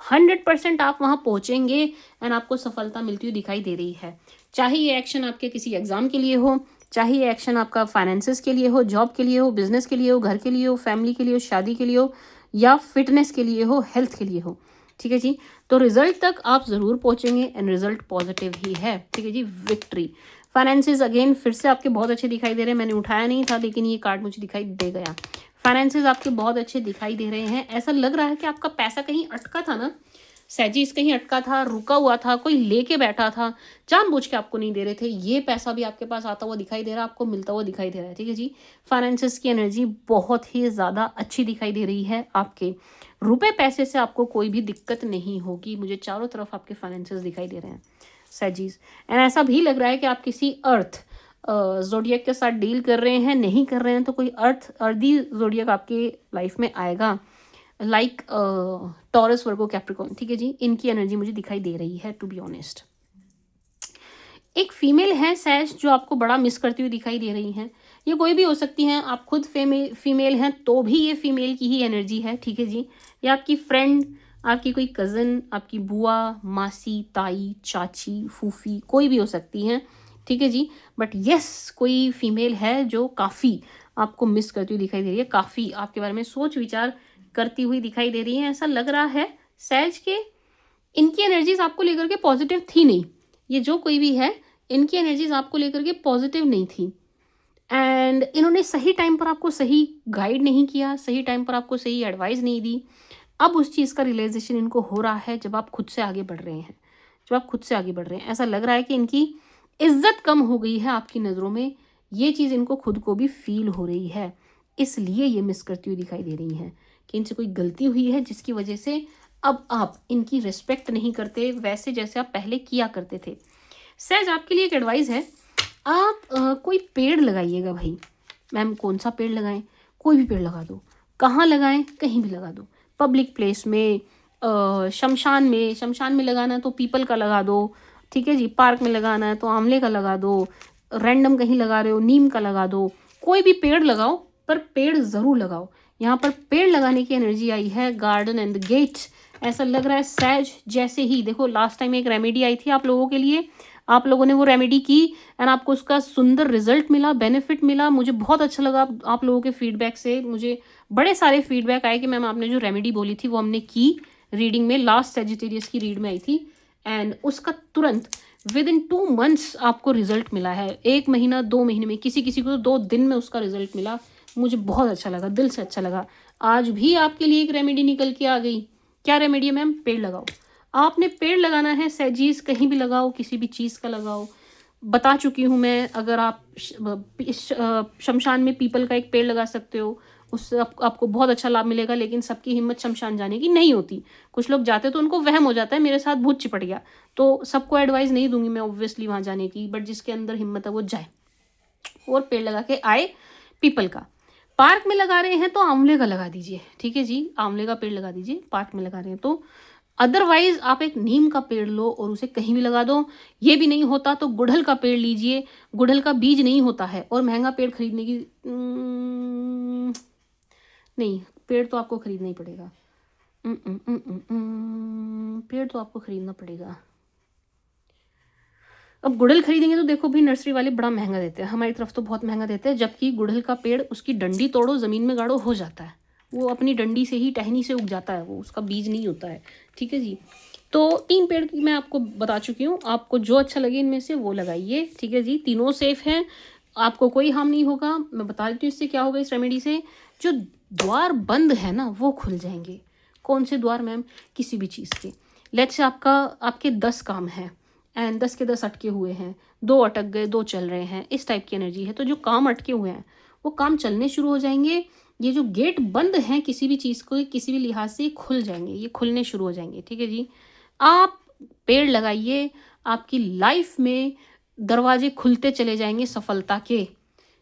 100% आप वहाँ पहुँचेंगे एंड आपको सफलता मिलती हुई दिखाई दे रही है। चाहे ये एक्शन आपके किसी एग्जाम के लिए हो, चाहे ये एक्शन आपका फाइनेंसेस के लिए हो, जॉब के लिए हो, बिजनेस के लिए हो, घर के लिए हो, फैमिली के लिए हो, शादी के लिए हो, या फिटनेस के लिए हो, हेल्थ के लिए हो, ठीक है जी। तो रिजल्ट तक आप ज़रूर पहुंचेंगे एंड रिजल्ट पॉजिटिव ही है, ठीक है जी। विक्ट्री। फाइनेंसेस अगेन फिर से आपके बहुत अच्छे दिखाई दे रहे हैं। मैंने उठाया नहीं था लेकिन ये कार्ड मुझे दिखाई दे गया। फाइनेंसेस आपके बहुत अच्छे दिखाई दे रहे हैं। ऐसा लग रहा है कि आपका पैसा कहीं अटका था ना सैजीज, कहीं अटका था, रुका हुआ था, कोई लेके बैठा था, जानबूझ के आपको नहीं दे रहे थे। ये पैसा भी आपके पास आता हुआ दिखाई दे रहा है, आपको मिलता हुआ दिखाई दे रहा है, ठीक है जी। फाइनेंसेस की एनर्जी बहुत ही ज़्यादा अच्छी दिखाई दे रही है आपके। रुपए पैसे से आपको कोई भी दिक्कत नहीं होगी। मुझे चारों तरफ आपके फाइनेंसेस दिखाई दे रहे हैं सैजीज। एंड ऐसा भी लग रहा है कि आप किसी अर्थ जोडियक के साथ डील कर रहे हैं, नहीं कर रहे हैं तो कोई अर्दी जोडियक आपके लाइफ में आएगा, लाइक टॉरस, वर्गो, कैप्रिकॉर्न, ठीक है जी। इनकी एनर्जी मुझे दिखाई दे रही है टू बी ऑनेस्ट। एक फीमेल है सैज जो आपको बड़ा मिस करती हुई दिखाई दे रही हैं। ये कोई भी हो सकती हैं, आप खुद फीमेल हैं तो भी ये फीमेल की ही एनर्जी है, ठीक है जी। या आपकी फ्रेंड, आपकी कोई कज़न, आपकी बुआ, मासी, ताई, चाची, फूफी, कोई भी हो सकती हैं, ठीक है जी। बट यस, कोई फीमेल है जो काफ़ी आपको मिस करती हुई दिखाई दे रही है, काफ़ी आपके बारे में सोच विचार करती हुई दिखाई दे रही है। ऐसा लग रहा है सैज के इनकी एनर्जीज आपको लेकर के पॉजिटिव थी नहीं। ये जो कोई भी है, इनकी एनर्जीज आपको लेकर के पॉजिटिव नहीं थी एंड इन्होंने सही टाइम पर आपको सही गाइड नहीं किया, सही टाइम पर आपको सही एडवाइस नहीं दी। अब उस चीज़ का रियलाइजेशन इनको हो रहा है जब आप खुद से आगे बढ़ रहे हैं, जब आप खुद से आगे बढ़ रहे हैं। ऐसा लग रहा है कि इनकी इज्जत कम हो गई है आपकी नज़रों में। ये चीज़ इनको खुद को भी फील हो रही है, इसलिए ये मिस करती हुई दिखाई दे रही हैं कि इनसे कोई गलती हुई है जिसकी वजह से अब आप इनकी रिस्पेक्ट नहीं करते वैसे जैसे आप पहले किया करते थे। सैज, आपके लिए एक एडवाइस है, आप कोई पेड़ लगाइएगा भाई। मैम कौन सा पेड़ लगाएं? कोई भी पेड़ लगा दो। कहाँ लगाएं? कहीं भी लगा दो, पब्लिक प्लेस में, शमशान में। शमशान में लगाना है तो पीपल का लगा दो, ठीक है जी। पार्क में लगाना है तो आंवले का लगा दो, रैंडम कहीं लगा रहे हो नीम का लगा दो। कोई भी पेड़ लगाओ, पर पेड़ ज़रूर लगाओ। यहाँ पर पेड़ लगाने की एनर्जी आई है, गार्डन एंड द गेट। ऐसा लग रहा है सैज जैसे ही, देखो लास्ट टाइम एक रेमेडी आई थी आप लोगों के लिए, आप लोगों ने वो रेमेडी की एंड आपको उसका सुंदर रिजल्ट मिला, बेनिफिट मिला। मुझे बहुत अच्छा लगा आप लोगों के फीडबैक से। मुझे बड़े सारे फीडबैक आए कि मैम आपने जो रेमेडी बोली थी वो हमने की रीडिंग में, लास्ट सेजिटेरियस की रीड में आई थी एंड उसका तुरंत विद इन 2 months आपको रिजल्ट मिला है। 1 महीना 2 महीने में, किसी किसी को तो 2 दिन में उसका रिजल्ट मिला। मुझे बहुत अच्छा लगा, दिल से अच्छा लगा। आज भी आपके लिए एक रेमेडी निकल के आ गई। क्या रेमेडी है मैम? पेड़ लगाओ। आपने पेड़ लगाना है सैजीज, कहीं भी लगाओ, किसी भी चीज़ का लगाओ। बता चुकी हूँ मैं, अगर आप शमशान में पीपल का एक पेड़ लगा सकते हो, उससे आपको बहुत अच्छा लाभ मिलेगा। लेकिन सबकी हिम्मत शमशान जाने की नहीं होती। कुछ लोग जाते तो उनको वहम हो जाता है, मेरे साथ भूत चिपट गया, तो सबको एडवाइस नहीं दूंगी मैं ऑब्वियसली वहाँ जाने की, बट जिसके अंदर हिम्मत है वो जाए और पेड़ लगा के आए पीपल का। पार्क में लगा रहे हैं तो आंवले का लगा दीजिए, ठीक है जी, आंवले का पेड़ लगा दीजिए पार्क में लगा रहे हैं तो। अदरवाइज आप एक नीम का पेड़ लो और उसे कहीं भी लगा दो। ये भी नहीं होता तो गुड़हल का पेड़ लीजिए, गुड़हल का बीज नहीं होता है और महंगा पेड़ खरीदने की नहीं, पेड़ तो आपको खरीदना ही पड़ेगा। पेड़ तो आपको खरीदना पड़ेगा। अब गुड़हल खरीदेंगे तो देखो भी नर्सरी वाले बड़ा महंगा देते हैं, हमारी तरफ तो बहुत महंगा देते हैं, जबकि गुड़हल का पेड़ उसकी डंडी तोड़ो ज़मीन में गाड़ो हो जाता है, वो अपनी डंडी से ही टहनी से उग जाता है, वो उसका बीज नहीं होता है, ठीक है जी। तो 3 पेड़ की मैं आपको बता चुकी हूँ, आपको जो अच्छा लगे इनमें से वो लगाइए, ठीक है जी। तीनों सेफ हैं, आपको कोई हार्म नहीं होगा। मैं बता देती हूँ इससे क्या होगा, इस रेमेडी से जो द्वार बंद है ना वो खुल जाएंगे। कौन से द्वार मैम? किसी भी चीज़ के। लेट्स से आपके 10 काम हैं एंड 10 के 10 अटके हुए हैं, 2 अटक गए, 2 चल रहे हैं, इस टाइप की एनर्जी है। तो जो काम अटके हुए हैं वो काम चलने शुरू हो जाएंगे। ये जो गेट बंद हैं किसी भी चीज़ को, किसी भी लिहाज से खुल जाएंगे, ये खुलने शुरू हो जाएंगे, ठीक है जी। आप पेड़ लगाइए, आपकी लाइफ में दरवाजे खुलते चले जाएंगे सफलता के।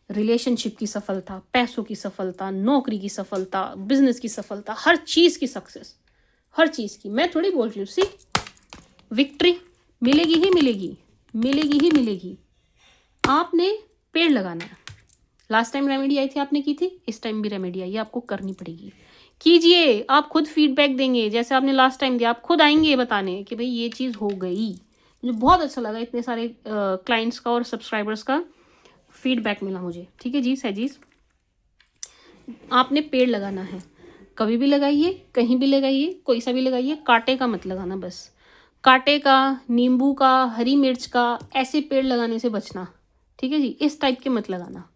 रिलेशनशिप की सफलता, पैसों की सफलता, नौकरी की सफलता, बिजनेस की सफलता, हर चीज़ की सक्सेस, हर चीज़ की। मैं थोड़ी बोल रही हूँ, सी विक्ट्री मिलेगी ही मिलेगी, मिलेगी ही मिलेगी। आपने पेड़ लगाना है। लास्ट टाइम रेमेडी आई थी, आपने की थी, इस टाइम भी रेमेडी आई है, आपको करनी पड़ेगी। कीजिए, आप खुद फीडबैक देंगे जैसे आपने लास्ट टाइम दिया। आप खुद आएंगे बताने कि भाई ये चीज़ हो गई। मुझे बहुत अच्छा लगा, इतने सारे क्लाइंट्स का और सब्सक्राइबर्स का फीडबैक मिला मुझे, ठीक है जी। सजीज, आपने पेड़ लगाना है, कभी भी लगाइए, कहीं भी लगाइए, कोई सा भी लगाइए, कांटे का मत लगाना बस। कांटे का, नींबू का, हरी मिर्च का, ऐसे पेड़ लगाने से बचना, ठीक है जी। इस टाइप के मत लगाना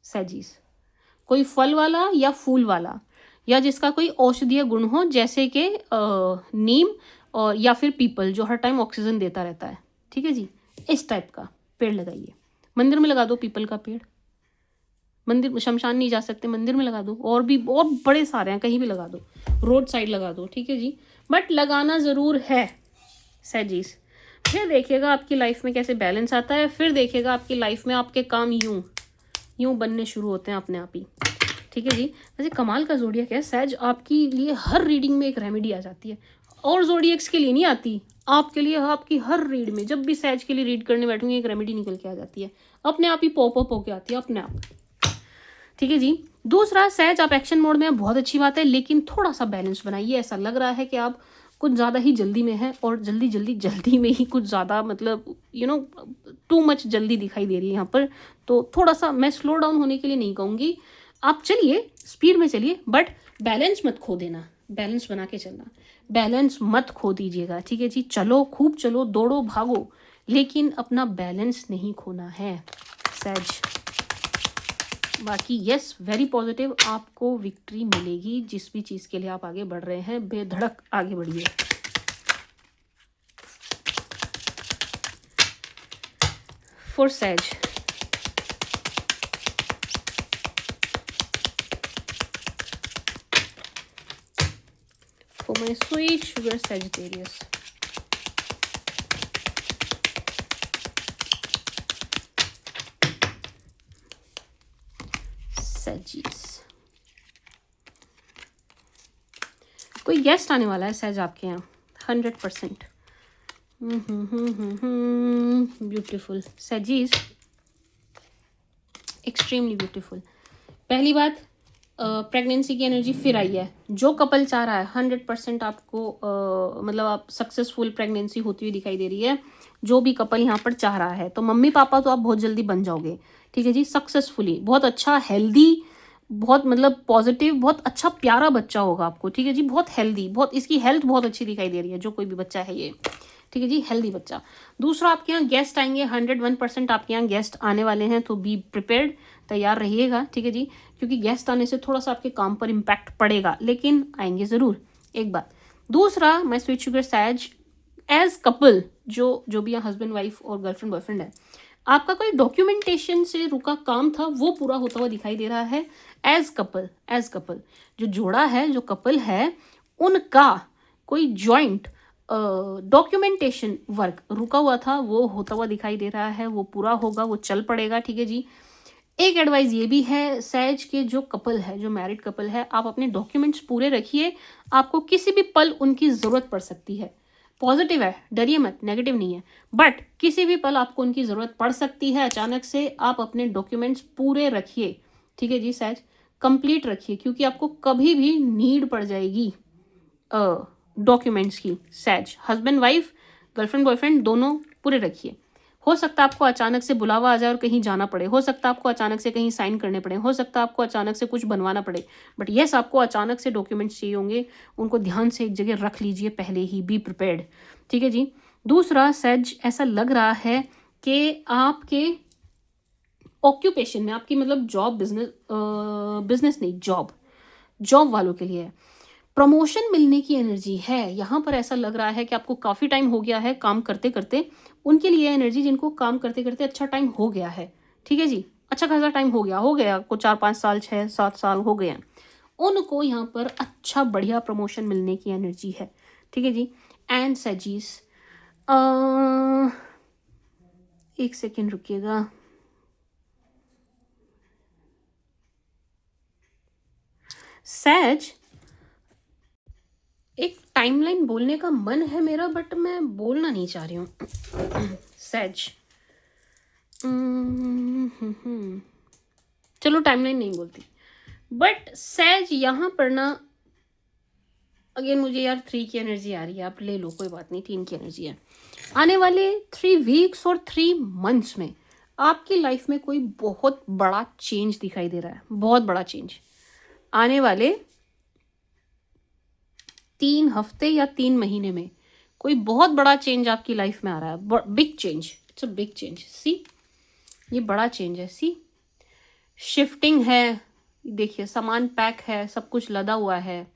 सजीज। कोई फल वाला या फूल वाला, या जिसका कोई औषधीय गुण हो, जैसे कि नीम और या फिर पीपल जो हर टाइम ऑक्सीजन देता रहता है, ठीक है जी। इस टाइप का पेड़ लगाइए। मंदिर में लगा दो पीपल का पेड़, मंदिर, शमशान नहीं जा सकते, मंदिर में लगा दो। और भी और बड़े सारे हैं, कहीं भी लगा दो, रोड साइड लगा दो, ठीक है जी। बट लगाना ज़रूर है सजीज। फिर देखिएगा आपकी लाइफ में कैसे बैलेंस आता है। फिर देखिएगा आपकी लाइफ में आपके काम यूं बनने शुरू होते हैं अपने आप ही, ठीक है जी। वैसे कमाल का जोडियक है सैज, आपके लिए हर रीडिंग में एक रेमेडी आ जाती है, और जोडियक्स के लिए नहीं आती, आपके लिए। आपकी हर रीड में जब भी सैज के लिए रीड करने बैठूंगी एक रेमेडी निकल के आ जाती है, अपने आप ही पॉप अप होके आती है अपने आप, ठीक है जी। दूसरा, सहज आप एक्शन मोड में, बहुत अच्छी बात है, लेकिन थोड़ा सा बैलेंस बनाइए। ऐसा लग रहा है कि आप कुछ ज़्यादा ही जल्दी में है, और जल्दी में ही कुछ ज़्यादा, मतलब टू मच जल्दी दिखाई दे रही है यहाँ पर। तो थोड़ा सा मैं स्लो डाउन होने के लिए नहीं कहूँगी, आप चलिए, स्पीड में चलिए, बट बैलेंस मत खो देना, बैलेंस बना के चलना, बैलेंस मत खो दीजिएगा, ठीक है जी। चलो, खूब चलो, दौड़ो भागो, लेकिन अपना बैलेंस नहीं खोना है सहज। बाकी यस, वेरी पॉजिटिव, आपको विक्ट्री मिलेगी जिस भी चीज़ के लिए आप आगे बढ़ रहे हैं। बेधड़क आगे बढ़िए। For Sag, for my sweet sugar Sagittarius, सैजिस, कोई गेस्ट आने वाला है सहज आपके यहाँ 100%। ब्यूटीफुल सैजीज, एक्सट्रीमली ब्यूटीफुल। पहली बात, प्रेगनेंसी की एनर्जी फिर आई है। जो कपल चाह रहा है 100% आपको मतलब आप सक्सेसफुल प्रेगनेंसी होती हुई दिखाई दे रही है। जो भी कपल यहाँ पर चाह रहा है, तो मम्मी पापा तो आप बहुत जल्दी बन जाओगे, ठीक है जी, सक्सेसफुली। बहुत अच्छा, हेल्दी, बहुत मतलब पॉजिटिव, बहुत अच्छा प्यारा बच्चा होगा आपको, ठीक है जी। बहुत हेल्दी, बहुत, इसकी हेल्थ बहुत अच्छी दिखाई दे रही है, जो कोई भी बच्चा है ये, ठीक है जी, हेल्दी बच्चा। दूसरा, आपके यहाँ गेस्ट आएंगे, 101% आपके यहाँ गेस्ट आने वाले हैं, तो बी प्रिपेयर्ड, तैयार रहिएगा, ठीक है जी। क्योंकि गेस्ट आने से थोड़ा सा आपके काम पर इम्पैक्ट पड़ेगा, लेकिन आएंगे ज़रूर, एक बात। दूसरा, माय स्वीट शुगर सैज, एज कपल, जो भी यहाँ हस्बैंड वाइफ और गर्लफ्रेंड बॉयफ्रेंड है, आपका कोई डॉक्यूमेंटेशन से रुका काम था, वो पूरा होता हुआ दिखाई दे रहा है। एज कपल जो जोड़ा है, जो कपल है, उनका कोई जॉइंट डॉक्यूमेंटेशन वर्क रुका हुआ था, वो होता हुआ दिखाई दे रहा है, वो पूरा होगा, वो चल पड़ेगा, ठीक है जी। एक एडवाइस ये भी है सहज के, जो कपल है, जो मैरिड कपल है, आप अपने डॉक्यूमेंट्स पूरे रखिए, आपको किसी भी पल उनकी ज़रूरत पड़ सकती है। पॉजिटिव है, डरिए मत, नेगेटिव नहीं है, बट किसी भी पल आपको उनकी ज़रूरत पड़ सकती है अचानक से। आप अपने डॉक्यूमेंट्स पूरे रखिए, ठीक है जी सहज, कंप्लीट रखिए, क्योंकि आपको कभी भी नीड पड़ जाएगी डॉक्यूमेंट्स की। सहज, हस्बैंड वाइफ, गर्लफ्रेंड बॉयफ्रेंड, दोनों पूरे रखिए। हो सकता है आपको अचानक से बुलावा आ जाए और कहीं जाना पड़े, हो सकता है आपको अचानक से कहीं साइन करने पड़े, हो सकता है आपको अचानक से कुछ बनवाना पड़े, बट येस, आपको अचानक से डॉक्यूमेंट्स चाहिए होंगे, उनको ध्यान से एक जगह रख लीजिए पहले ही, बी प्रिपेयर्ड, ठीक है जी। दूसरा, सेज ऐसा लग रहा है कि आपके ऑक्यूपेशन में, आपकी मतलब जॉब, बिजनेस नहीं, जॉब वालों के लिए प्रमोशन मिलने की एनर्जी है यहाँ पर। ऐसा लग रहा है कि आपको काफ़ी टाइम हो गया है काम करते करते, उनके लिए एनर्जी जिनको काम करते करते अच्छा टाइम हो गया है, ठीक है जी, अच्छा खासा टाइम हो गया आपको, 4-5 साल 6-7 साल हो गए हैं, उनको यहाँ पर अच्छा बढ़िया प्रमोशन मिलने की एनर्जी है, ठीक है जी। एंड सजीज, एक सेकेंड रुकिएगा। सैज, एक टाइमलाइन बोलने का मन है मेरा, बट मैं बोलना नहीं चाह रही हूँ। सैज, चलो टाइमलाइन नहीं बोलती, बट सैज यहाँ पर ना, अगेन मुझे यार 3 की एनर्जी आ रही है, आप ले लो कोई बात नहीं, 3 की एनर्जी है। आने वाले 3 वीक्स और 3 मंथ्स में आपकी लाइफ में कोई बहुत बड़ा चेंज दिखाई दे रहा है, बहुत बड़ा चेंज। आने वाले 3 हफ्ते या 3 महीने में कोई बहुत बड़ा चेंज आपकी लाइफ में आ रहा है, big change, it's a big change. See, ये बड़ा चेंज है, सी, शिफ्टिंग है, देखिए सामान पैक है, सब कुछ लदा हुआ है,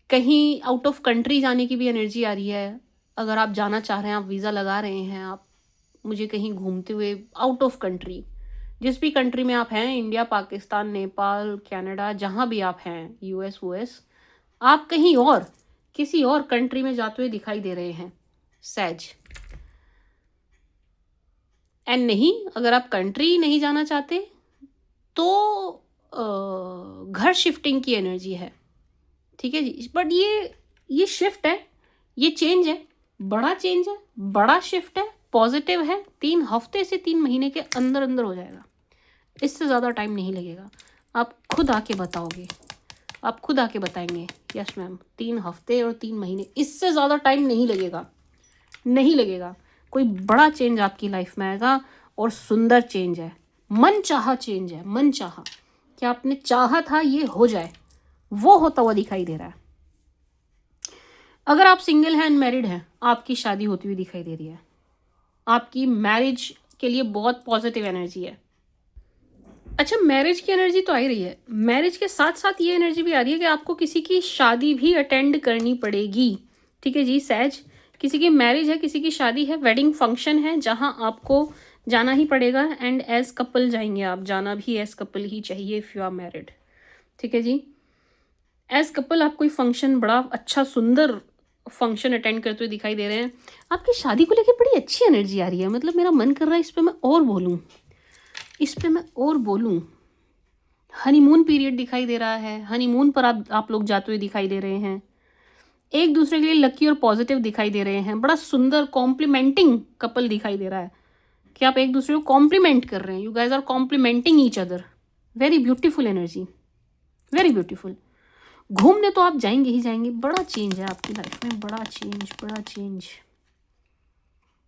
कहीं आउट ऑफ कंट्री जाने की भी एनर्जी आ रही है। अगर आप जाना चाह रहे हैं, आप वीज़ा लगा रहे हैं, आप मुझे कहीं घूमते हुए आउट ऑफ कंट्री, जिस भी कंट्री में आप हैं, इंडिया, पाकिस्तान, नेपाल, कनाडा, जहाँ भी आप हैं, यूएस, आप कहीं और किसी और कंट्री में जाते हुए दिखाई दे रहे हैं, सैज। एंड नहीं, अगर आप कंट्री नहीं जाना चाहते तो घर शिफ्टिंग की एनर्जी है, ठीक है जी। बट ये शिफ्ट है, ये चेंज है, बड़ा चेंज है, बड़ा शिफ्ट है, पॉजिटिव है, 3 हफ्ते से 3 महीने के अंदर अंदर हो जाएगा, इससे ज़्यादा टाइम नहीं लगेगा। आप खुद आके बताओगे, आप खुद आके बताएंगे, यस मैम 3 हफ्ते और 3 महीने, इससे ज़्यादा टाइम नहीं लगेगा, नहीं लगेगा। कोई बड़ा चेंज आपकी लाइफ में आएगा, और सुंदर चेंज है, मन चाहा चेंज है, मन चाहा, कि आपने चाहा था ये हो जाए, वो होता हुआ दिखाई दे रहा है। अगर आप सिंगल हैं, अनमैरिड हैं, आपकी शादी होती हुई दिखाई दे रही है, आपकी मैरिज के लिए बहुत पॉजिटिव एनर्जी है। अच्छा, मैरिज की एनर्जी तो आ ही रही है, मैरिज के साथ साथ ये एनर्जी भी आ रही है कि आपको किसी की शादी भी अटेंड करनी पड़ेगी, ठीक है जी। सैज, किसी की मैरिज है, किसी की शादी है, वेडिंग फंक्शन है, जहां आपको जाना ही पड़ेगा, एंड एज कपल जाएंगे आप, जाना भी एज कपल ही चाहिए इफ़ यू आर मैरिड, ठीक है जी। एज कपल आप कोई फंक्शन, बड़ा अच्छा सुंदर फंक्शन अटेंड करते हुए दिखाई दे रहे हैं। आपकी शादी को लेकर बड़ी अच्छी एनर्जी आ रही है, मतलब मेरा मन कर रहा है इस पे मैं और बोलूँ, इस पे मैं और बोलूँ। हनीमून पीरियड दिखाई दे रहा है, हनीमून पर आप लोग जाते हुए दिखाई दे रहे हैं, एक दूसरे के लिए लकी और पॉजिटिव दिखाई दे रहे हैं, बड़ा सुंदर कॉम्प्लीमेंटिंग कपल दिखाई दे रहा है कि आप एक दूसरे को कॉम्प्लीमेंट कर रहे हैं, you guys are complimenting each other, very beautiful energy, very beautiful. घूमने तो आप जाएंगे ही जाएंगे, बड़ा चेंज है आपकी लाइफ में, बड़ा चेंज, बड़ा चेंज।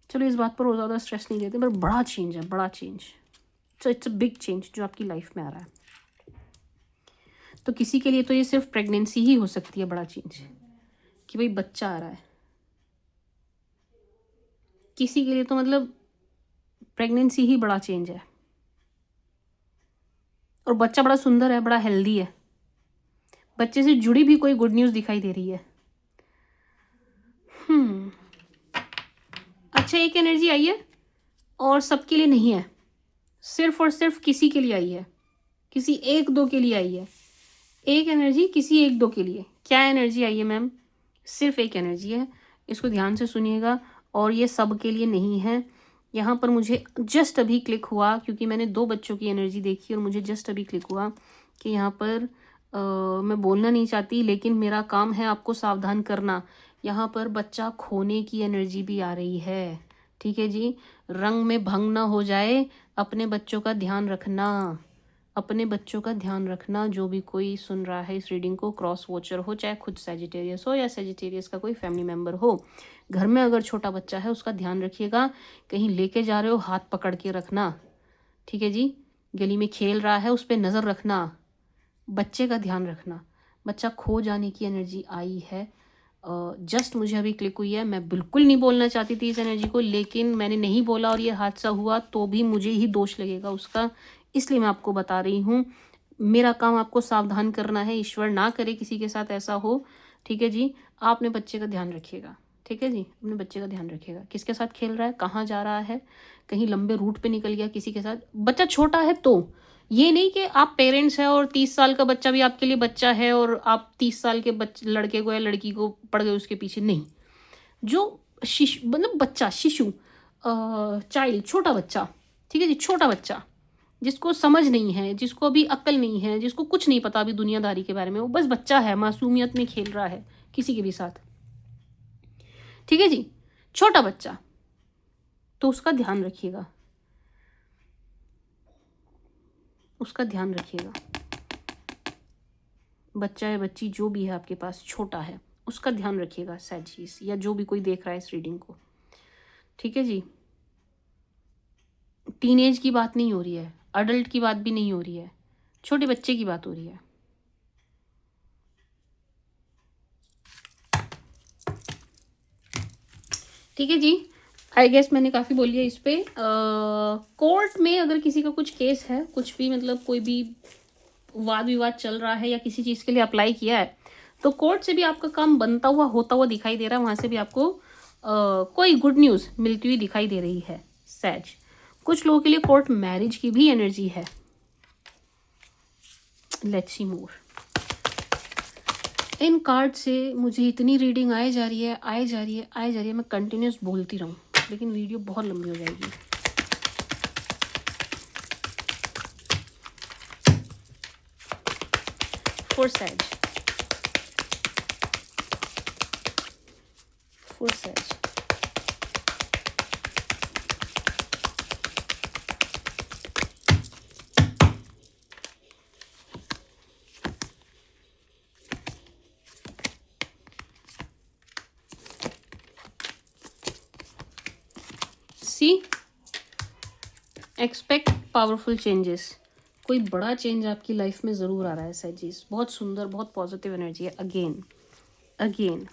चलो इस बात पर और ज़्यादा स्ट्रेस नहीं लेते, पर बड़ा चेंज है, बड़ा change, so it's a big change जो आपकी लाइफ में आ रहा है। तो किसी के लिए तो ये सिर्फ प्रेगनेंसी ही हो सकती है बड़ा चेंज, कि भाई बच्चा आ रहा है, किसी के लिए तो मतलब प्रेगनेंसी ही बड़ा चेंज है, और बच्चा बड़ा सुंदर है, बड़ा हेल्दी है, बच्चे से जुड़ी भी कोई गुड न्यूज़ दिखाई दे रही है। अच्छा, एक एनर्जी आई है और सबके लिए नहीं है, सिर्फ और सिर्फ किसी के लिए आई है, किसी 1-2 के लिए आई है, एक एनर्जी किसी 1-2 के लिए। क्या एनर्जी आई है मैम? सिर्फ एक एनर्जी है, इसको ध्यान से सुनिएगा, और ये सब के लिए नहीं है। यहाँ पर मुझे जस्ट अभी क्लिक हुआ, क्योंकि मैंने 2 बच्चों की एनर्जी देखी और मुझे जस्ट अभी क्लिक हुआ कि यहाँ पर मैं बोलना नहीं चाहती, लेकिन मेरा काम है आपको सावधान करना। यहाँ पर बच्चा खोने की एनर्जी भी आ रही है, ठीक है जी। रंग में भंग ना हो जाए, अपने बच्चों का ध्यान रखना, अपने बच्चों का ध्यान रखना। जो भी कोई सुन रहा है इस रीडिंग को, क्रॉस वॉचर हो, चाहे खुद सेजिटेरियस हो या सेजिटेरियस का कोई फैमिली मेम्बर हो, घर में अगर छोटा बच्चा है उसका ध्यान रखिएगा। कहीं लेके जा रहे हो, हाथ पकड़ के रखना, ठीक है जी। गली में खेल रहा है, उस पर नज़र रखना, बच्चे का ध्यान रखना। बच्चा खो जाने की एनर्जी आई है, जस्ट मुझे अभी क्लिक हुई है। मैं बिल्कुल नहीं बोलना चाहती थी इस एनर्जी को, लेकिन मैंने नहीं बोला और ये हादसा हुआ तो भी मुझे ही दोष लगेगा उसका, इसलिए मैं आपको बता रही हूँ। मेरा काम आपको सावधान करना है, ईश्वर ना करे किसी के साथ ऐसा हो, ठीक है जी। आप अपने बच्चे का ध्यान रखिएगा, ठीक है जी, अपने बच्चे का ध्यान रखिएगा। किसके साथ खेल रहा है, कहाँ जा रहा है, कहीं लंबे रूट पे निकल गया किसी के साथ। बच्चा छोटा है तो ये नहीं कि आप पेरेंट्स हैं और 30 साल का बच्चा भी आपके लिए बच्चा है और आप 30 साल के लड़के को या लड़की को पड़ गए उसके पीछे, नहीं। जो शिशु मतलब बच्चा, शिशु, चाइल्ड, छोटा बच्चा, ठीक है जी, छोटा बच्चा जिसको समझ नहीं है, जिसको अभी अक्ल नहीं है, जिसको कुछ नहीं पता अभी दुनियादारी के बारे में, वो बस बच्चा है, मासूमियत में खेल रहा है किसी के भी साथ, ठीक है जी, छोटा बच्चा, तो उसका ध्यान रखिएगा, उसका ध्यान रखिएगा। बच्चा या बच्ची जो भी है आपके पास, छोटा है, उसका ध्यान रखिएगा सैजिस, या जो भी कोई देख रहा है इस रीडिंग को, ठीक है जी। टीनेज की बात नहीं हो रही है, अडल्ट की बात भी नहीं हो रही है, छोटे बच्चे की बात हो रही है। ठीक है जी, आई गेस मैंने काफ़ी बोल लिया इस पे। कोर्ट में अगर किसी का कुछ केस है, कुछ भी मतलब कोई भी वाद विवाद चल रहा है या किसी चीज़ के लिए अप्लाई किया है, तो कोर्ट से भी आपका काम बनता हुआ होता हुआ दिखाई दे रहा है, वहाँ से भी आपको कोई गुड न्यूज़ मिलती हुई दिखाई दे रही है सैज। कुछ लोगों के लिए कोर्ट मैरिज की भी एनर्जी है। Let's see more. In card से मुझे इतनी रीडिंग आए जा रही है, आए जा रही है, आए जा रही है, मैं कंटिन्यूस बोलती रहूँ लेकिन वीडियो बहुत लंबी हो जाएगी। फॉर सैज, फॉर सैज, सी एक्सपेक्ट पावरफुल चेंजेस। कोई बड़ा चेंज आपकी लाइफ में ज़रूर आ रहा है सैजिस। बहुत सुंदर, बहुत पॉजिटिव एनर्जी है। अगेन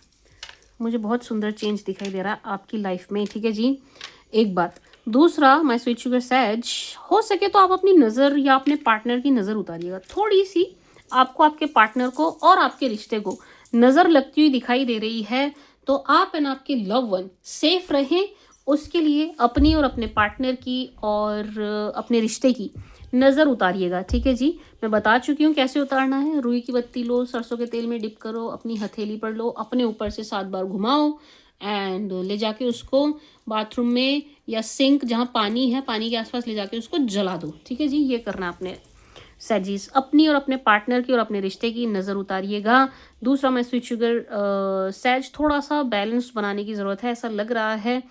मुझे बहुत सुंदर चेंज दिखाई दे रहा है आपकी लाइफ में, ठीक है जी। एक बात, दूसरा, माय स्वीट शुगर सैज, हो सके तो आप अपनी नज़र या अपने पार्टनर की नज़र उतारिएगा थोड़ी सी। आपको आपके पार्टनर को और आपके रिश्ते को नज़र लगती हुई दिखाई दे रही है, तो आप एंड आपके लव वन सेफ रहें, उसके लिए अपनी और अपने पार्टनर की और अपने रिश्ते की नज़र उतारिएगा, ठीक है जी। मैं बता चुकी हूँ कैसे उतारना है। रुई की बत्ती लो, सरसों के तेल में डिप करो, अपनी हथेली पर लो, अपने ऊपर से 7 बार घुमाओ एंड ले जाके उसको बाथरूम में या सिंक जहाँ पानी है, पानी के आसपास ले जाके उसको जला दो, ठीक है जी। ये करना आपने सैजिस। अपनी और अपने पार्टनर की और अपने रिश्ते की नज़र उतारिएगा। दूसरा, मैं स्वीट शुगर सैज, थोड़ा सा बैलेंस बनाने की ज़रूरत है। ऐसा लग रहा है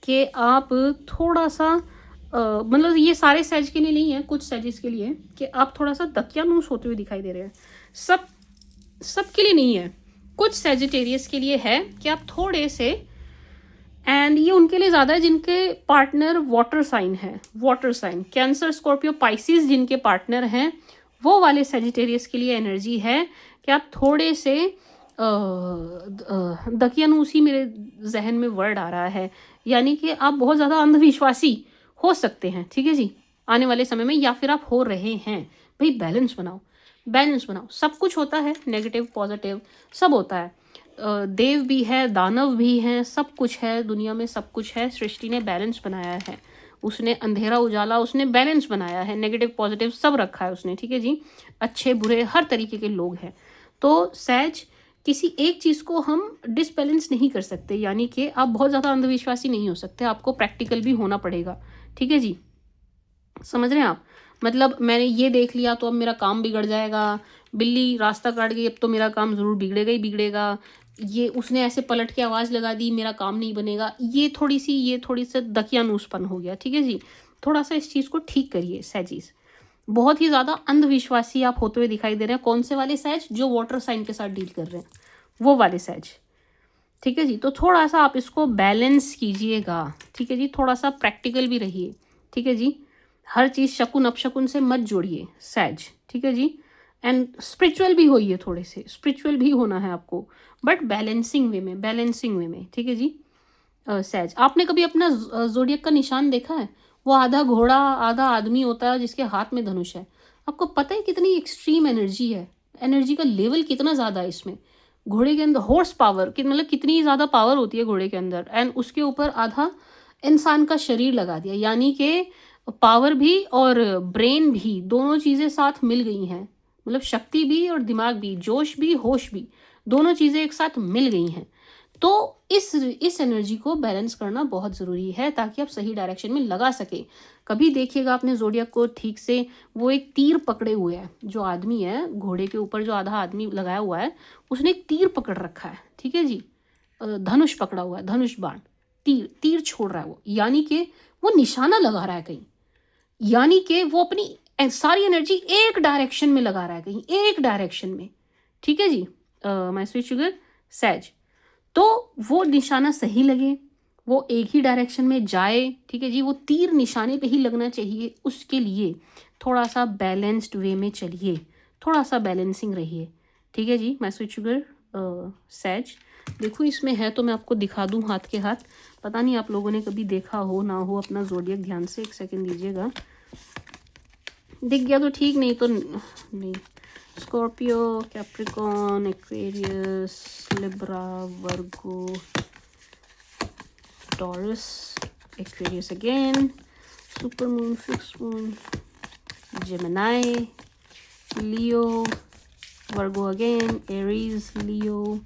कि आप थोड़ा सा मतलब ये सारे सैज के लिए नहीं है, कुछ सैजिस के लिए कि आप थोड़ा सा दकियानूस होते हुए दिखाई दे रहे हैं। सब के लिए नहीं है, कुछ सैजिटेरियस के लिए है कि आप थोड़े से, एंड ये उनके लिए ज़्यादा है जिनके पार्टनर वाटर साइन है, water sign, Cancer, Scorpio, Pisces जिनके पार्टनर हैं, वो वाले सैजिटेरियस के लिए एनर्जी है कि आप थोड़े से दकियानूसी, मेरे जहन में वर्ड आ रहा है, यानी कि आप बहुत ज़्यादा अंधविश्वासी हो सकते हैं, ठीक है जी, आने वाले समय में, या फिर आप हो रहे हैं। भाई बैलेंस बनाओ, बैलेंस बनाओ। सब कुछ होता है, नेगेटिव पॉजिटिव सब होता है। देव भी है, दानव भी हैं, सब कुछ है दुनिया में, सब कुछ है। सृष्टि ने बैलेंस बनाया है, उसने अंधेरा उजाला, उसने बैलेंस बनाया है, नेगेटिव पॉजिटिव सब रखा है उसने, ठीक है जी। अच्छे बुरे हर तरीके के लोग हैं। तो सैज, किसी एक चीज़ को हम डिसबैलेंस नहीं कर सकते, यानी कि आप बहुत ज़्यादा अंधविश्वासी नहीं हो सकते, आपको प्रैक्टिकल भी होना पड़ेगा, ठीक है जी। समझ रहे हैं आप? मतलब मैंने ये देख लिया तो अब मेरा काम बिगड़ जाएगा, बिल्ली रास्ता काट गई अब तो मेरा काम ज़रूर बिगड़ेगा ही बिगड़ेगा, ये उसने ऐसे पलट के आवाज़ लगा दी मेरा काम नहीं बनेगा, ये थोड़ी सी दकियानूसपन हो गया, ठीक है जी। थोड़ा सा इस चीज़ को ठीक करिए सैजिस। बहुत ही ज़्यादा अंधविश्वासी आप होते हुए दिखाई दे रहे हैं। कौन से वाले सैज? जो वाटर साइन के साथ डील कर रहे हैं, वो वाले सैज, ठीक है जी। तो थोड़ा सा आप इसको बैलेंस कीजिएगा, ठीक है जी। थोड़ा सा प्रैक्टिकल भी रहिए, ठीक है जी। हर चीज़ शकुन अपशकुन से मत जोड़िए सैज, ठीक है जी। एंड स्पिरिचुअल भी होइए, थोड़े से स्पिरिचुअल भी होना है आपको, बट बैलेंसिंग वे में, बैलेंसिंग वे में, ठीक है जी। सहज, आपने कभी अपना जोडियक का निशान देखा है? वो आधा घोड़ा आधा आदमी होता है जिसके हाथ में धनुष है। आपको पता है कितनी एक्सट्रीम एनर्जी है, एनर्जी का लेवल कितना ज़्यादा है इसमें। घोड़े के अंदर हॉर्स पावर कि मतलब कितनी ज़्यादा पावर होती है घोड़े के अंदर, एंड उसके ऊपर आधा इंसान का शरीर लगा दिया, यानी कि पावर भी और ब्रेन भी, दोनों चीज़ें साथ मिल गई हैं। मतलब शक्ति भी और दिमाग भी, जोश भी होश भी, दोनों चीज़ें एक साथ मिल गई हैं। तो इस एनर्जी को बैलेंस करना बहुत ज़रूरी है ताकि आप सही डायरेक्शन में लगा सके। कभी देखिएगा आपने ज़ोडियक को ठीक से, वो एक तीर पकड़े हुए है, जो आदमी है घोड़े के ऊपर, जो आधा आदमी लगाया हुआ है उसने एक तीर पकड़ रखा है, ठीक है जी। धनुष पकड़ा हुआ है, धनुष बाण, तीर तीर छोड़ रहा है वो, यानी कि वो निशाना लगा रहा है कहीं, यानी कि वो अपनी सारी एनर्जी एक डायरेक्शन में लगा रहा है, कहीं एक डायरेक्शन में, ठीक है जी। माय स्वीट शुगर सहज, तो वो निशाना सही लगे, वो एक ही डायरेक्शन में जाए, ठीक है जी। वो तीर निशाने पे ही लगना चाहिए, उसके लिए थोड़ा सा बैलेंस्ड वे में चलिए, थोड़ा सा बैलेंसिंग रहिए, ठीक है जी। माय स्वीट शुगर सहज, देखो इसमें है तो मैं आपको दिखा दूं हाथ के हाथ, पता नहीं आप लोगों ने कभी देखा हो ना हो अपना ज़ोडियक ध्यान से, एक सेकंड दीजिएगा। दिख गया तो ठीक, नहीं तो नहीं। Scorpio, Capricorn, Aquarius, Libra, Virgo, Taurus, Aquarius again, super moon, fix moon, Gemini, Leo, Virgo again, Aries, Leo,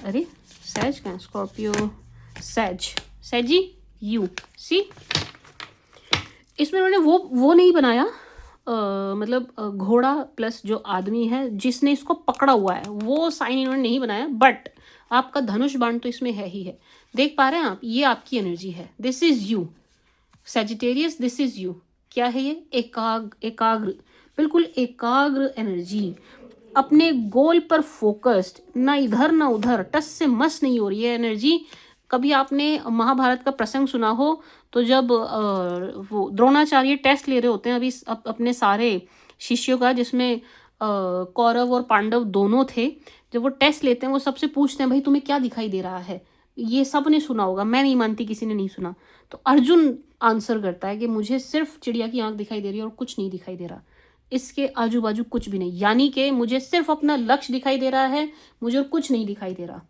अरे सैज कहाँ, स्कॉर्पियो, सैज, सैजी, यू सी। इसमें उन्होंने वो नहीं बनाया, मतलब घोड़ा प्लस जो आदमी है जिसने इसको पकड़ा हुआ है, वो साइन इन्होंने नहीं बनाया, बट आपका धनुष बाण तो इसमें है ही है। देख पा रहे हैं आप, ये आपकी एनर्जी है, this is you Sagittarius, this is you. क्या है ये? एकाग्र, बिल्कुल एकाग्र एनर्जी, अपने गोल पर फोकस्ड, ना इधर ना उधर, टस से मस नहीं हो रही है एनर्जी। कभी आपने महाभारत का प्रसंग सुना हो तो जब वो द्रोणाचार्य टेस्ट ले रहे होते हैं अभी अपने सारे शिष्यों का, जिसमें कौरव और पांडव दोनों थे, जब वो टेस्ट लेते हैं वो सबसे पूछते हैं भाई तुम्हें क्या दिखाई दे रहा है। ये सब ने सुना होगा, मैं नहीं मानती किसी ने नहीं सुना। तो अर्जुन आंसर करता है कि मुझे सिर्फ चिड़िया की आंख दिखाई दे रही है और कुछ नहीं दिखाई दे रहा, इसके आजू बाजू कुछ भी नहीं, यानी कि मुझे सिर्फ अपना लक्ष्य दिखाई दे रहा है, मुझे और कुछ नहीं दिखाई दे रहा,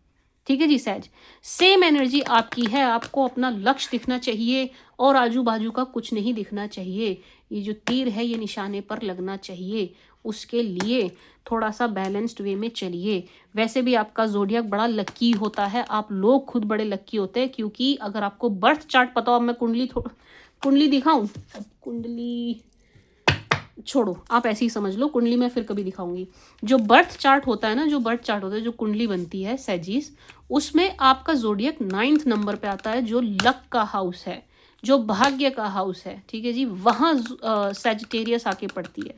ठीक है जी। सहज, सेम एनर्जी आपकी है, आपको अपना लक्ष्य दिखना चाहिए और आजू बाजू का कुछ नहीं दिखना चाहिए। ये जो तीर है ये निशाने पर लगना चाहिए, उसके लिए थोड़ा सा बैलेंस्ड वे में चलिए। वैसे भी आपका ज़ोडियक बड़ा लक्की होता है, आप लोग खुद बड़े लक्की होते हैं, क्योंकि अगर आपको बर्थ चार्ट पता हो, अब मैं कुंडली दिखाऊं, कुंडली छोड़ो, आप ऐसे ही समझ लो, कुंडली मैं फिर कभी दिखाऊंगी। जो बर्थ चार्ट होता है ना, जो बर्थ चार्ट होता है, जो कुंडली बनती है सैजीज, उसमें आपका जोडियक 9th नंबर पे आता है, जो लक का हाउस है, जो भाग्य का हाउस है, ठीक है जी। वहाँ सैजिटेरियस आके पड़ती है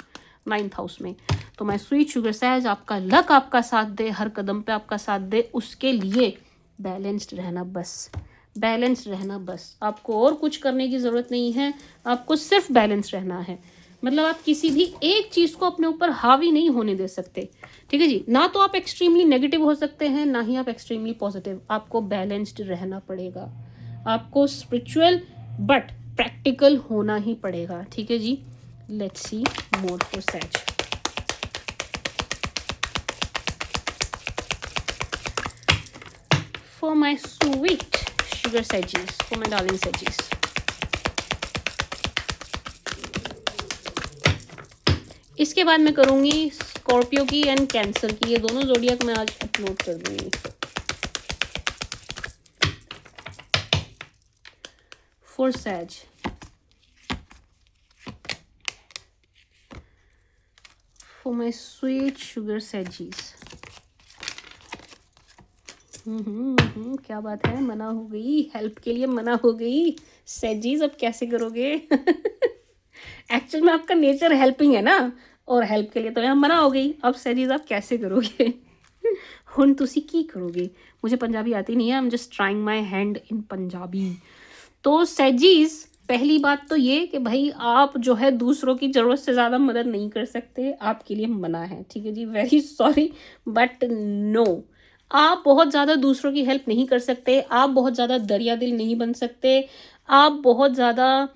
9th हाउस में। तो मैं स्वीट शुगर सहज, आपका लक आपका साथ दे, हर कदम पे आपका साथ दे, उसके लिए बैलेंस्ड रहना, बस बैलेंस्ड रहना, बस आपको और कुछ करने की ज़रूरत नहीं है, आपको सिर्फ बैलेंस रहना है। मतलब आप किसी भी एक चीज़ को अपने ऊपर हावी नहीं होने दे सकते, ठीक है जी। ना तो आप एक्सट्रीमली नेगेटिव हो सकते हैं, ना ही आप एक्सट्रीमली पॉजिटिव, आपको बैलेंस्ड रहना पड़ेगा, आपको स्पिरिचुअल बट प्रैक्टिकल होना ही पड़ेगा, ठीक है जी। Let's see more for Sag. For my sweet sugar सैजीज, फॉर माई डार्लिंग सैजीज, इसके बाद मैं करूँगी स्कॉर्पियो की एंड कैंसर की, ये दोनों जोडियक मैं आज अपलोड कर दूँगी। For Sag, for my sweet sugar सैजीज, क्या बात है, मना हो गई, हेल्प के लिए मना हो गई सैजीज, अब कैसे करोगे? एक्चुअल में आपका नेचर हेल्पिंग है ना, और हेल्प के लिए तो यहाँ मना हो गई, अब सैजीज आप कैसे करोगे? हुन तुसी की करोगे? मुझे पंजाबी आती नहीं है, I am just trying my hand in Punjabi. तो सैजीज पहली बात तो ये कि भाई आप जो है दूसरों की ज़रूरत से ज़्यादा मदद नहीं कर सकते, आपके लिए मना है, ठीक है जी, वेरी सॉरी बट नो। आप बहुत ज़्यादा दूसरों की हेल्प नहीं कर सकते, आप बहुत ज़्यादा दरिया दिल नहीं बन सकते, आप बहुत ज़्यादा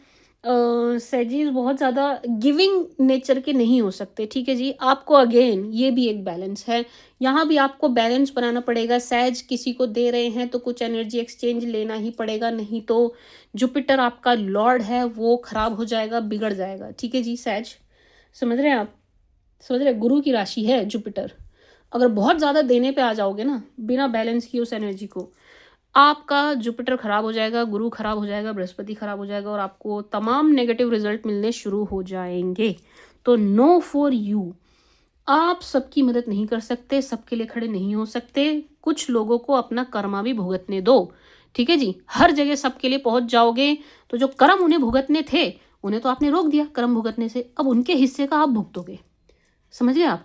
सैजीज बहुत ज़्यादा गिविंग नेचर के नहीं हो सकते, ठीक है जी। आपको अगेन ये भी एक बैलेंस है, यहाँ भी आपको बैलेंस बनाना पड़ेगा। सैज किसी को दे रहे हैं तो कुछ एनर्जी एक्सचेंज लेना ही पड़ेगा, नहीं तो जुपिटर आपका लॉर्ड है वो खराब हो जाएगा, बिगड़ जाएगा, ठीक है जी। सैज समझ रहे हैं आप, समझ रहे हैं, गुरु की राशि है जुपिटर। अगर बहुत ज़्यादा देने पे आ जाओगे ना बिना बैलेंस किए उस एनर्जी को, आपका जुपिटर खराब हो जाएगा, गुरु खराब हो जाएगा, बृहस्पति खराब हो जाएगा और आपको तमाम नेगेटिव रिजल्ट मिलने शुरू हो जाएंगे। तो नो फॉर यू। आप सबकी मदद नहीं कर सकते, सबके लिए खड़े नहीं हो सकते, कुछ लोगों को अपना कर्मा भी भुगतने दो, ठीक है जी। हर जगह सबके लिए पहुंच जाओगे तो जो कर्म उन्हें भुगतने थे उन्हें तो आपने रोक दिया कर्म भुगतने से, अब उनके हिस्से का आप भुगतोगे, समझिए आप,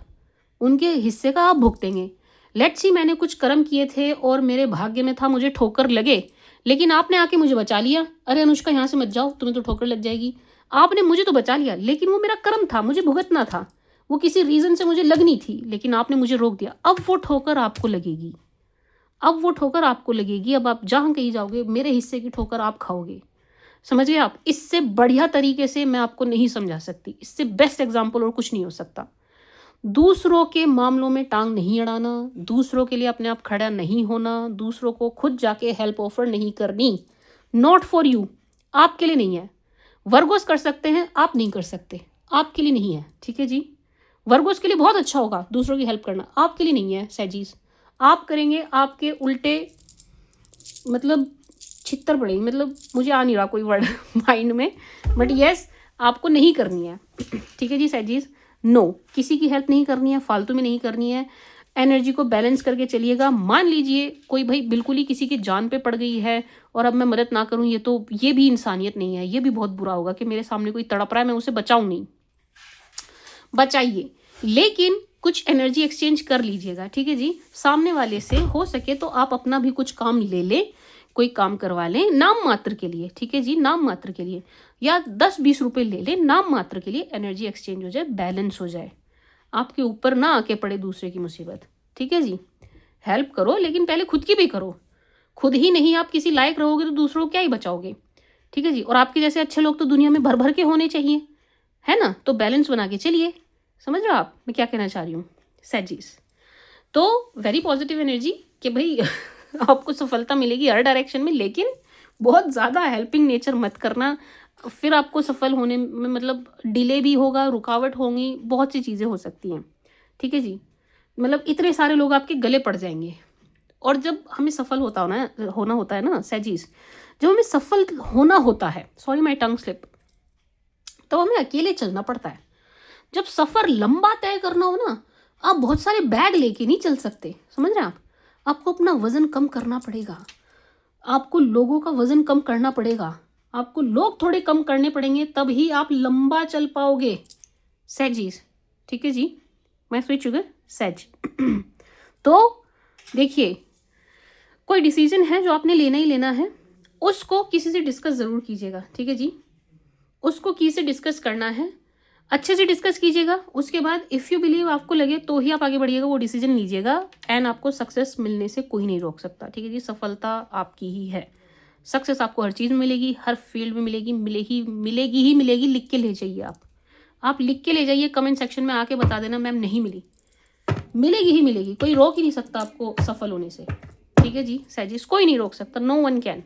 उनके हिस्से का आप भुगतेंगे। लेट्स सी मैंने कुछ कर्म किए थे और मेरे भाग्य में था मुझे ठोकर लगे, लेकिन आपने आके मुझे बचा लिया, अरे अनुष्का यहाँ से मत जाओ तुम्हें तो ठोकर लग जाएगी। आपने मुझे तो बचा लिया, लेकिन वो मेरा कर्म था, मुझे भुगतना था, वो किसी रीज़न से मुझे लगनी थी, लेकिन आपने मुझे रोक दिया। अब वो ठोकर आपको लगेगी, अब वो ठोकर आपको लगेगी, अब आप जहाँ कहीं जाओगे मेरे हिस्से की ठोकर आप खाओगे, समझ गए आप। इससे बढ़िया तरीके से मैं आपको नहीं समझा सकती, इससे बेस्ट एग्जाम्पल और कुछ नहीं हो सकता। दूसरों के मामलों में टांग नहीं अड़ाना, दूसरों के लिए अपने आप खड़ा नहीं होना, दूसरों को खुद जाके हेल्प ऑफर नहीं करनी, नॉट फॉर यू, आपके लिए नहीं है। वर्गोस कर सकते हैं, आप नहीं कर सकते, आपके लिए नहीं है, ठीक है जी। वर्गोस के लिए बहुत अच्छा होगा दूसरों की हेल्प करना, आपके लिए नहीं है सैजीज। आप करेंगे आपके उल्टे मतलब छित्तर पड़ेगी, मतलब मुझे आ नहीं रहा कोई वर्ड माइंड में, बट यस आपको नहीं करनी है, ठीक है जी सैजीज। नो, किसी की हेल्प नहीं करनी है, फालतू में नहीं करनी है, एनर्जी को बैलेंस करके चलिएगा। मान लीजिए कोई भाई बिल्कुल ही किसी की जान पे पड़ गई है और अब मैं मदद ना करूं, ये तो ये भी इंसानियत नहीं है, ये भी बहुत बुरा होगा कि मेरे सामने कोई तड़प रहा है मैं उसे बचाऊं नहीं, बचाइए, लेकिन कुछ एनर्जी एक्सचेंज कर लीजिएगा, ठीक है जी। सामने वाले से हो सके तो आप अपना भी कुछ काम ले लें, कोई काम करवा लें नाम मात्र के लिए, ठीक है जी, नाम मात्र के लिए, या 10-20 रुपए ले लें नाम मात्र के लिए, एनर्जी एक्सचेंज हो जाए, बैलेंस हो जाए, आपके ऊपर ना आके पड़े दूसरे की मुसीबत, ठीक है जी। हेल्प करो लेकिन पहले खुद की भी करो, खुद ही नहीं आप किसी लायक रहोगे तो दूसरों को क्या ही बचाओगे, ठीक है जी। और आपके जैसे अच्छे लोग तो दुनिया में भर भर के होने चाहिए, है ना, तो बैलेंस बना के चलिए। समझ रहे हो आप मैं क्या कहना चाह रही हूँ सैजीज। तो वेरी पॉजिटिव एनर्जी कि भाई आपको सफलता मिलेगी हर डायरेक्शन में, लेकिन बहुत ज़्यादा हेल्पिंग नेचर मत करना, फिर आपको सफल होने में मतलब डिले भी होगा, रुकावट होंगी, बहुत सी चीज़ें हो सकती हैं, ठीक है जी। मतलब इतने सारे लोग आपके गले पड़ जाएंगे। और जब हमें सफल होना होता है ना सैजीज, जब हमें सफल होना होता है, सॉरी माई टंग स्लिप, तो हमें अकेले चलना पड़ता है। जब सफ़र लंबा तय करना हो ना, आप बहुत सारे बैग लेके नहीं चल सकते, समझ रहे हैं आप, आपको अपना वज़न कम करना पड़ेगा, आपको लोगों का वज़न कम करना पड़ेगा, आपको लोग थोड़े कम करने पड़ेंगे, तब ही आप लंबा चल पाओगे सैजीज, ठीक है जी। मैं स्विच शुगर सैज तो देखिए, कोई डिसीजन है जो आपने लेना ही लेना है, उसको किसी से डिस्कस ज़रूर कीजिएगा, ठीक है जी। उसको किसी से डिस्कस करना है, अच्छे से डिस्कस कीजिएगा, उसके बाद इफ़ यू बिलीव आपको लगे तो ही आप आगे बढ़िएगा, वो डिसीजन लीजिएगा, एंड आपको सक्सेस मिलने से कोई नहीं रोक सकता, ठीक है जी। सफलता आपकी ही है, सक्सेस आपको हर चीज़ में मिलेगी, हर फील्ड में मिलेगी, मिलेगी, लिख के ले जाइए आप लिख के ले जाइए, कमेंट सेक्शन में आके बता देना मैम नहीं मिली, मिलेगी ही मिलेगी, कोई रोक ही नहीं सकता आपको सफल होने से, ठीक है जी सैजिस, कोई नहीं रोक सकता, no one can.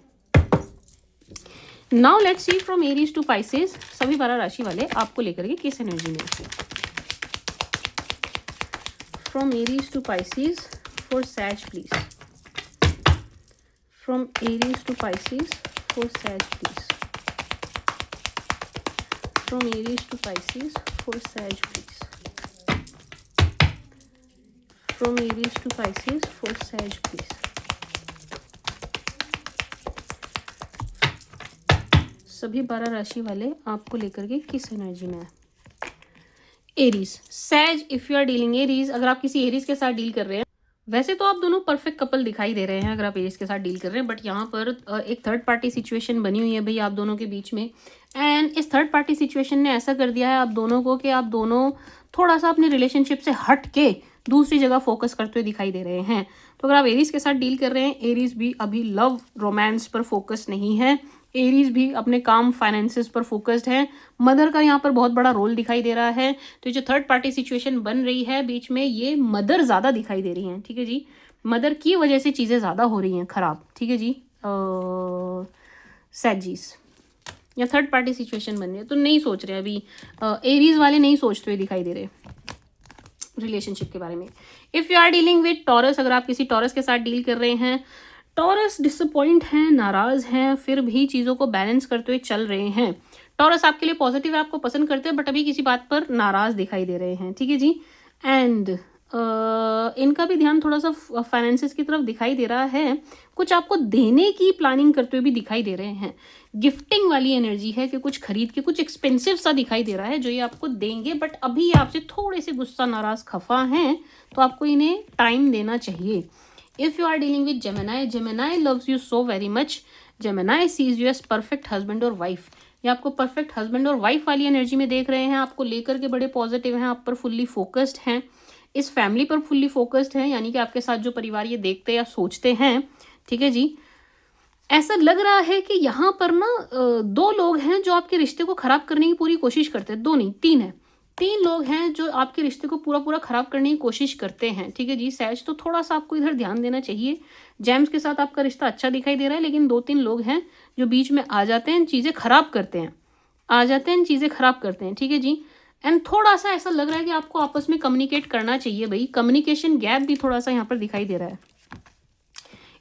Now let's see from Aries to Pisces, सभी 12 राशि वाले आपको लेकर के किस एनर्जी में है। From Aries to Pisces for Sag please, from Aries to Pisces for Sag please, from Aries to Pisces for Sag please, from Aries to Pisces for Sag please. सभी 12 राशि वाले आपको लेकर के किस एनर्जी में है। एरीज, सैज, if you are dealing Aries, अगर आप किसी एरीज के साथ डील कर रहे हैं, वैसे तो आप दोनों परफेक्ट कपल दिखाई दे रहे हैं अगर आप एरीज के साथ डील कर रहे हैं, बट यहाँ पर एक थर्ड पार्टी सिचुएशन बनी हुई है भाई आप दोनों के बीच में। एंड इस थर्ड पार्टी सिचुएशन ने ऐसा कर दिया है आप दोनों को कि आप दोनों थोड़ा सा अपने रिलेशनशिप से हट के दूसरी जगह फोकस करते हुए दिखाई दे रहे हैं। तो अगर आप एरीज के साथ डील कर रहे हैं, एरीज भी अभी लव रोमांस पर फोकस नहीं है, एरीज भी अपने काम फाइनेंसेस पर फोकस्ड है। मदर का यहाँ पर बहुत बड़ा रोल दिखाई दे रहा है। तो जो थर्ड पार्टी सिचुएशन बन रही है बीच में, ये मदर ज़्यादा दिखाई दे रही हैं, ठीक है जी। मदर की वजह से चीज़ें ज़्यादा हो रही हैं ख़राब, ठीक है जी। सैजीज या थर्ड पार्टी सिचुएशन बन रही है, तो नहीं सोच रहे अभी एरीज वाले, नहीं सोचते हुए दिखाई दे रहे रिलेशनशिप के बारे में। If you are dealing with Taurus, अगर आप किसी टॉरस के साथ डील कर रहे हैं, टॉरस डिसअपॉइंट हैं, नाराज़ हैं, फिर भी चीज़ों को बैलेंस करते हुए चल रहे हैं। टॉरस आपके लिए पॉजिटिव है, आपको पसंद करते हैं, बट अभी किसी बात पर नाराज़ दिखाई दे रहे हैं, ठीक है जी। एंड इनका भी ध्यान थोड़ा सा फाइनेंसेस की तरफ दिखाई दे रहा है। कुछ आपको देने की प्लानिंग करते हुए भी दिखाई दे रहे हैं। गिफ्टिंग वाली एनर्जी है कि कुछ खरीद के, कुछ एक्सपेंसिव सा दिखाई दे रहा है जो ये आपको देंगे, बट अभी ये आपसे थोड़े से गुस्सा, नाराज़, खफा हैं, तो आपको इन्हें टाइम देना चाहिए। If you are dealing with Gemini, Gemini loves you so very much, Gemini sees you as perfect husband और वाइफ। ये आपको परफेक्ट हस्बैंड और वाइफ वाली एनर्जी में देख रहे हैं, आपको लेकर के बड़े पॉजिटिव हैं, आप पर फुल्ली फोकस्ड हैं, इस फैमिली पर फुल्ली फोकस्ड हैं, यानी कि आपके साथ जो परिवार ये देखते या सोचते हैं, ठीक है जी। ऐसा लग रहा है कि यहाँ पर ना दो लोग हैं जो आपके रिश्ते को खराब करने की पूरी कोशिश करते हैं। दो नहीं, तीन है, तीन लोग हैं जो आपके रिश्ते को पूरा पूरा खराब करने की कोशिश करते हैं, ठीक है जी। सैज, तो थोड़ा सा आपको इधर ध्यान देना चाहिए। जेम्स के साथ आपका रिश्ता अच्छा दिखाई दे रहा है, लेकिन दो तीन लोग हैं जो बीच में आ जाते हैं, चीज़ें खराब करते हैं, आ जाते हैं, चीज़ें खराब करते हैं, ठीक है जी। एंड थोड़ा सा ऐसा लग रहा है कि आपको आपस में कम्युनिकेट करना चाहिए भाई, कम्युनिकेशन गैप भी थोड़ा सा यहाँ पर दिखाई दे रहा है।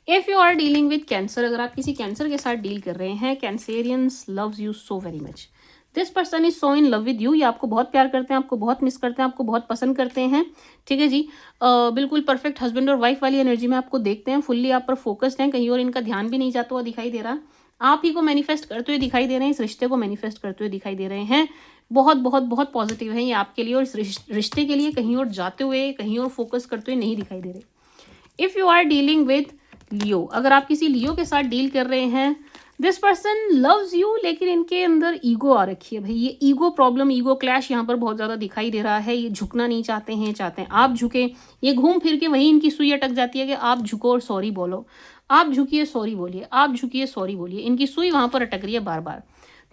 If you are dealing with Cancer, अगर आप किसी कैंसर के साथ डील कर रहे हैं, Cancerians loves you so very much, this person is so in love with you, ये आपको बहुत प्यार करते हैं, आपको बहुत मिस करते हैं, आपको बहुत पसंद करते हैं, ठीक है जी। बिल्कुल परफेक्ट हस्बैंड और वाइफ वाली एनर्जी में आपको देखते हैं, फुल्ली आप पर फोकस्ड हैं, कहीं और इनका ध्यान भी नहीं जाता हुआ दिखाई दे रहा। आप ही को मैनिफेस्ट करते हुए दिखाई दे रहे हैं, इस रिश्ते को मैनिफेस्ट करते हुए दिखाई दे रहे हैं। बहुत बहुत बहुत पॉजिटिव है ये आपके लिए, और इस रिश्ते के लिए कहीं और जाते हुए, कहीं और फोकस करते हुए नहीं दिखाई दे रहे। If you are dealing with Leo, अगर आप किसी लियो के साथ डील कर रहे हैं, दिस पर्सन लव्स यू, लेकिन इनके अंदर ईगो आ रखी है भाई, ये ईगो प्रॉब्लम, ईगो क्लैश यहाँ पर बहुत ज़्यादा दिखाई दे रहा है। ये झुकना नहीं चाहते हैं, चाहते हैं आप झुके, ये घूम फिर के वहीं इनकी सुई अटक जाती है कि आप झुको और सॉरी बोलो, आप झुकिए सॉरी बोलिए, आप झुकिए सॉरी बोलिए, इनकी सुई वहाँ पर अटक रही है बार बार।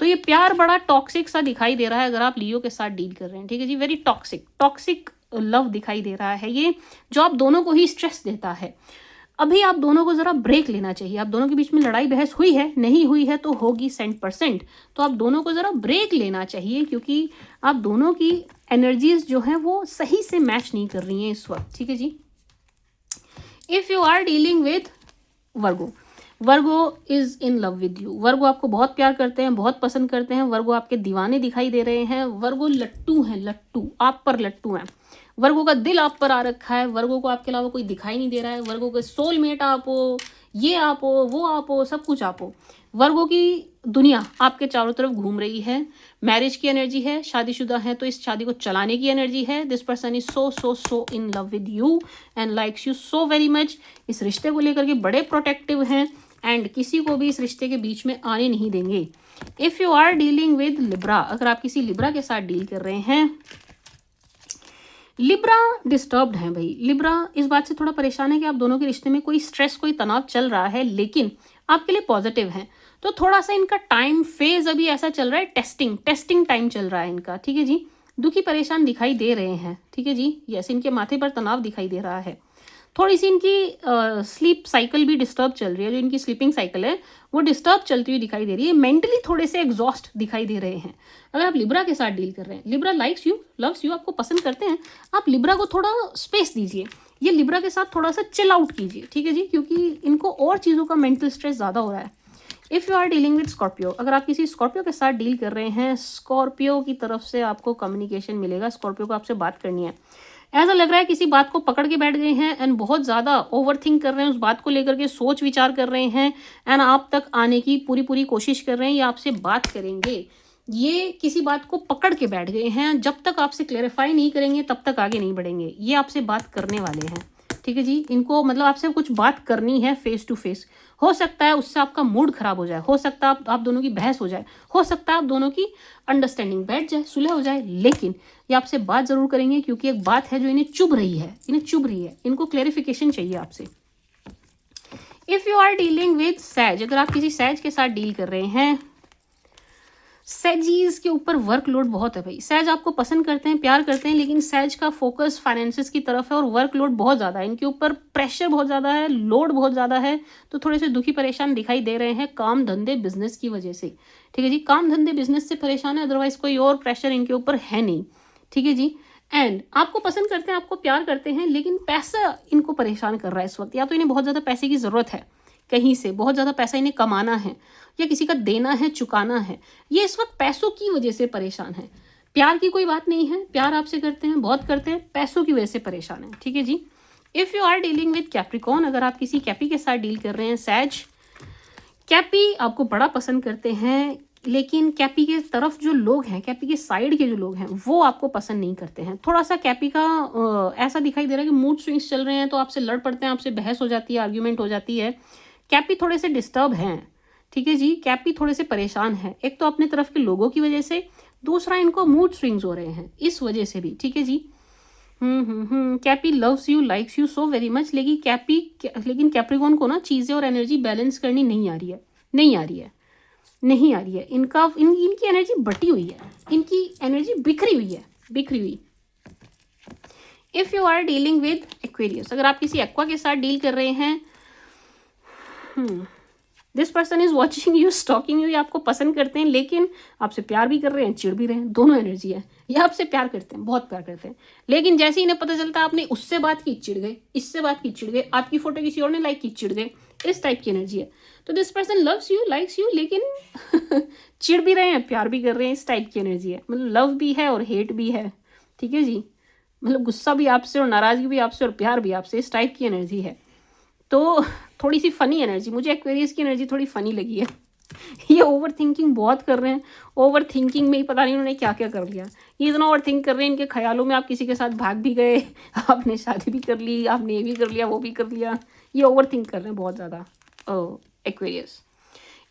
तो ये प्यार बड़ा टॉक्सिक सा दिखाई दे रहा है अगर आप लियो के साथ डील कर रहे हैं, ठीक है जी। वेरी टॉक्सिक, टॉक्सिक लव दिखाई दे रहा है ये, जो आप दोनों को ही स्ट्रेस देता है। अभी आप दोनों को ज़रा ब्रेक लेना चाहिए। आप दोनों के बीच में लड़ाई बहस हुई है, नहीं हुई है तो होगी 100%, तो आप दोनों को ज़रा ब्रेक लेना चाहिए, क्योंकि आप दोनों की एनर्जीज जो हैं वो सही से मैच नहीं कर रही हैं इस वक्त, ठीक है जी। If you are dealing with Virgo, Virgo is in love with you, Virgo आपको बहुत प्यार करते हैं, बहुत पसंद करते हैं, वर्गो आपके दीवाने दिखाई दे रहे हैं, वर्गो लट्टू हैं, लट्टू आप पर लट्टू हैं, वर्गो का दिल आप पर आ रखा है, वर्गो को आपके अलावा कोई दिखाई नहीं दे रहा है, वर्गो के सोलमेट आप हो, ये आप हो, वो आप हो, सब कुछ आप हो। वर्गो की दुनिया आपके चारों तरफ घूम रही है, मैरिज की एनर्जी है, शादीशुदा है तो इस शादी को चलाने की एनर्जी है। This person is so so so in love with you and likes you so very much, इस रिश्ते को लेकर के बड़े प्रोटेक्टिव हैं, एंड किसी को भी इस रिश्ते के बीच में आने नहीं देंगे। If you are dealing with Libra, अगर आप किसी लिब्रा के साथ डील कर रहे हैं, लिब्रा डिस्टर्ब्ड है भाई, लिब्रा इस बात से थोड़ा परेशान है कि आप दोनों के रिश्ते में कोई स्ट्रेस, कोई तनाव चल रहा है, लेकिन आपके लिए पॉजिटिव है। तो थोड़ा सा इनका टाइम फेज अभी ऐसा चल रहा है, टेस्टिंग टाइम चल रहा है इनका, ठीक है जी। दुखी परेशान दिखाई दे रहे हैं, ठीक है जी। यस, इनके माथे पर तनाव दिखाई दे रहा है। थोड़ी सी इनकी स्लीप साइकिल भी डिस्टर्ब चल रही है, जो इनकी स्लीपिंग साइकिल है वो डिस्टर्ब चलती हुई दिखाई दे रही है, मेंटली थोड़े से एग्जॉस्ट दिखाई दे रहे हैं। अगर आप लिब्रा के साथ डील कर रहे हैं, Libra likes you, loves you, आपको पसंद करते हैं, आप लिब्रा को थोड़ा स्पेस दीजिए, ये लिब्रा के साथ थोड़ा सा चिल आउट कीजिए, ठीक है जी, क्योंकि इनको और चीज़ों का मेंटल स्ट्रेस ज़्यादा हो रहा है। If you are dealing with Scorpio, अगर आप किसी स्कॉर्पियो के साथ डील कर रहे हैं, स्कॉर्पियो की तरफ से आपको कम्युनिकेशन मिलेगा, स्कॉर्पियो को आपसे बात करनी है। ऐसा लग रहा है किसी बात को पकड़ के बैठ गए हैं एंड बहुत ज़्यादा ओवर थिंक कर रहे हैं, उस बात को लेकर के सोच विचार कर रहे हैं, एंड आप तक आने की पूरी कोशिश कर रहे हैं, या आपसे बात करेंगे। ये किसी बात को पकड़ के बैठ गए हैं, जब तक आपसे क्लेरिफाई नहीं करेंगे तब तक आगे नहीं बढ़ेंगे, ये आपसे बात करने वाले हैं, ठीक है जी। इनको मतलब आपसे कुछ बात करनी है फेस टू फेस। हो सकता है उससे आपका मूड खराब हो जाए, हो सकता है आप दोनों की बहस हो जाए, हो सकता है आप दोनों की अंडरस्टैंडिंग बैठ जाए, सुलह हो जाए, लेकिन ये आपसे बात ज़रूर करेंगे क्योंकि एक बात है जो इन्हें चुभ रही है, इनको क्लेरिफिकेशन चाहिए आपसे। If you are dealing with सैज, अगर आप किसी सैज के साथ डील कर रहे हैं, सैजीज के ऊपर वर्कलोड बहुत है भाई। सैज आपको पसंद करते हैं, प्यार करते हैं, लेकिन सैज का फोकस फाइनेंसेस की तरफ है और वर्कलोड बहुत ज़्यादा है। इनके ऊपर प्रेशर बहुत ज़्यादा है, लोड बहुत ज़्यादा है, तो थोड़े से दुखी परेशान दिखाई दे रहे हैं काम धंधे बिजनेस की वजह से। ठीक है जी, काम धंधे बिजनेस से परेशान है, अदरवाइज कोई और प्रेशर इनके ऊपर है नहीं। ठीक है जी। एंड आपको पसंद करते हैं, आपको प्यार करते हैं, लेकिन पैसा इनको परेशान कर रहा है इस वक्त। या तो इन्हें बहुत ज़्यादा पैसे की ज़रूरत है, कहीं से बहुत ज़्यादा पैसा इन्हें कमाना है, या किसी का देना है, चुकाना है। ये इस वक्त पैसों की वजह से परेशान है। प्यार की कोई बात नहीं है, प्यार आपसे करते हैं, बहुत करते हैं, पैसों की वजह से परेशान है। ठीक है जी। If you are dealing with Capricorn, अगर आप किसी कैपी के साथ डील कर रहे हैं, सैज, कैपी आपको बड़ा पसंद करते हैं, लेकिन कैपी के तरफ जो लोग हैं, कैपी के साइड के जो लोग हैं, वो आपको पसंद नहीं करते हैं। थोड़ा सा कैपी का ऐसा दिखाई दे रहा है कि मूड स्विंग्स चल रहे हैं, तो आपसे लड़ पड़ते हैं, आपसे बहस हो जाती है, आर्ग्यूमेंट हो जाती है। कैपी थोड़े से डिस्टर्ब हैं। ठीक है जी, कैपी थोड़े से परेशान है, एक तो अपने तरफ के लोगों की वजह से, दूसरा इनको मूड स्विंग्स हो रहे हैं इस वजह से भी। ठीक है जी। Cappy loves you, likes you so very much, लेकिन कैप्रिकॉर्न को ना चीज़ें और एनर्जी बैलेंस करनी नहीं आ रही है, इनकी एनर्जी बटी हुई है, इनकी एनर्जी बिखरी हुई। If you are dealing with Aquarius, अगर आप किसी एक्वा के साथ डील कर रहे हैं, this person is watching you, stalking you, ये आपको पसंद करते हैं, लेकिन आपसे प्यार भी कर रहे हैं, चिढ़ भी रहे हैं, दोनों एनर्जी है। ये आपसे प्यार करते हैं, बहुत प्यार करते हैं, लेकिन जैसे ही इन्हें पता चलता है आपने उससे बात की, चिढ़ गए, इससे बात की, चिढ़ गए, आपकी फोटो किसी और ने लाइक की, चिढ़ गए, इस टाइप की एनर्जी है। तो this person loves you, likes you, लेकिन चिढ़ भी रहे हैं, प्यार भी कर रहे हैं, इस टाइप की एनर्जी है। मतलब लव भी है और हेट भी है। ठीक है जी, मतलब गुस्सा भी आपसे और नाराज़गी भी आपसे और प्यार भी आपसे, इस टाइप की एनर्जी है। तो थोड़ी सी फ़नी एनर्जी, मुझे एक्वेरियस की एनर्जी थोड़ी फ़नी लगी है। ये ओवर थिंकिंग बहुत कर रहे हैं, ओवर थिंकिंग में ही पता नहीं उन्होंने क्या क्या कर लिया। ये इतना ओवर थिंक कर रहे हैं, इनके ख्यालों में आप किसी के साथ भाग भी गए, आपने शादी भी कर ली, आपने ये भी कर लिया, वो भी कर लिया। ये ओवर थिंक कर रहे हैं बहुत ज़्यादा Aquarius.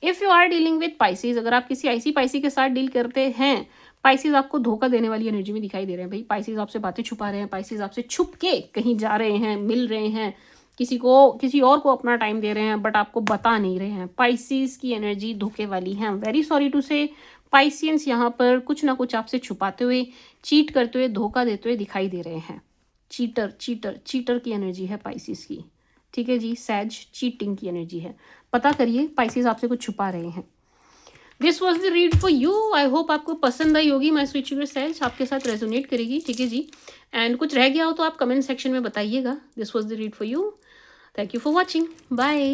If you are dealing with Pisces, अगर आप किसी ऐसी पाइसी के साथ डील करते हैं, पाइसिस आपको धोखा देने वाली एनर्जी में दिखाई दे रहे हैं भाई। पाइसिस आपसे बातें छुपा रहे हैं, पाइसिस आपसे छुप के कहीं जा रहे हैं, मिल रहे हैं, किसी और को अपना टाइम दे रहे हैं, बट आपको बता नहीं रहे हैं। पाइसिस की एनर्जी धोखे वाली है। वेरी सॉरी टू से, पाइसियंस यहाँ पर कुछ ना कुछ आपसे छुपाते हुए, चीट करते हुए, धोखा देते हुए दिखाई दे रहे हैं। चीटर की एनर्जी है पाइसिस की। ठीक है जी। सैज चीटिंग की एनर्जी है। पता करिए पाइसिस आपसे कुछ छुपा रहे हैं। This was the read for you. I hope आपको पसंद आई होगी। माई स्विच यूर सेल्स आपके साथ रेजोनेट करेगी। ठीक है जी। एंड कुछ रह गया हो तो आप कमेंट सेक्शन में बताइएगा। This was the read for you. Thank you for watching. Bye.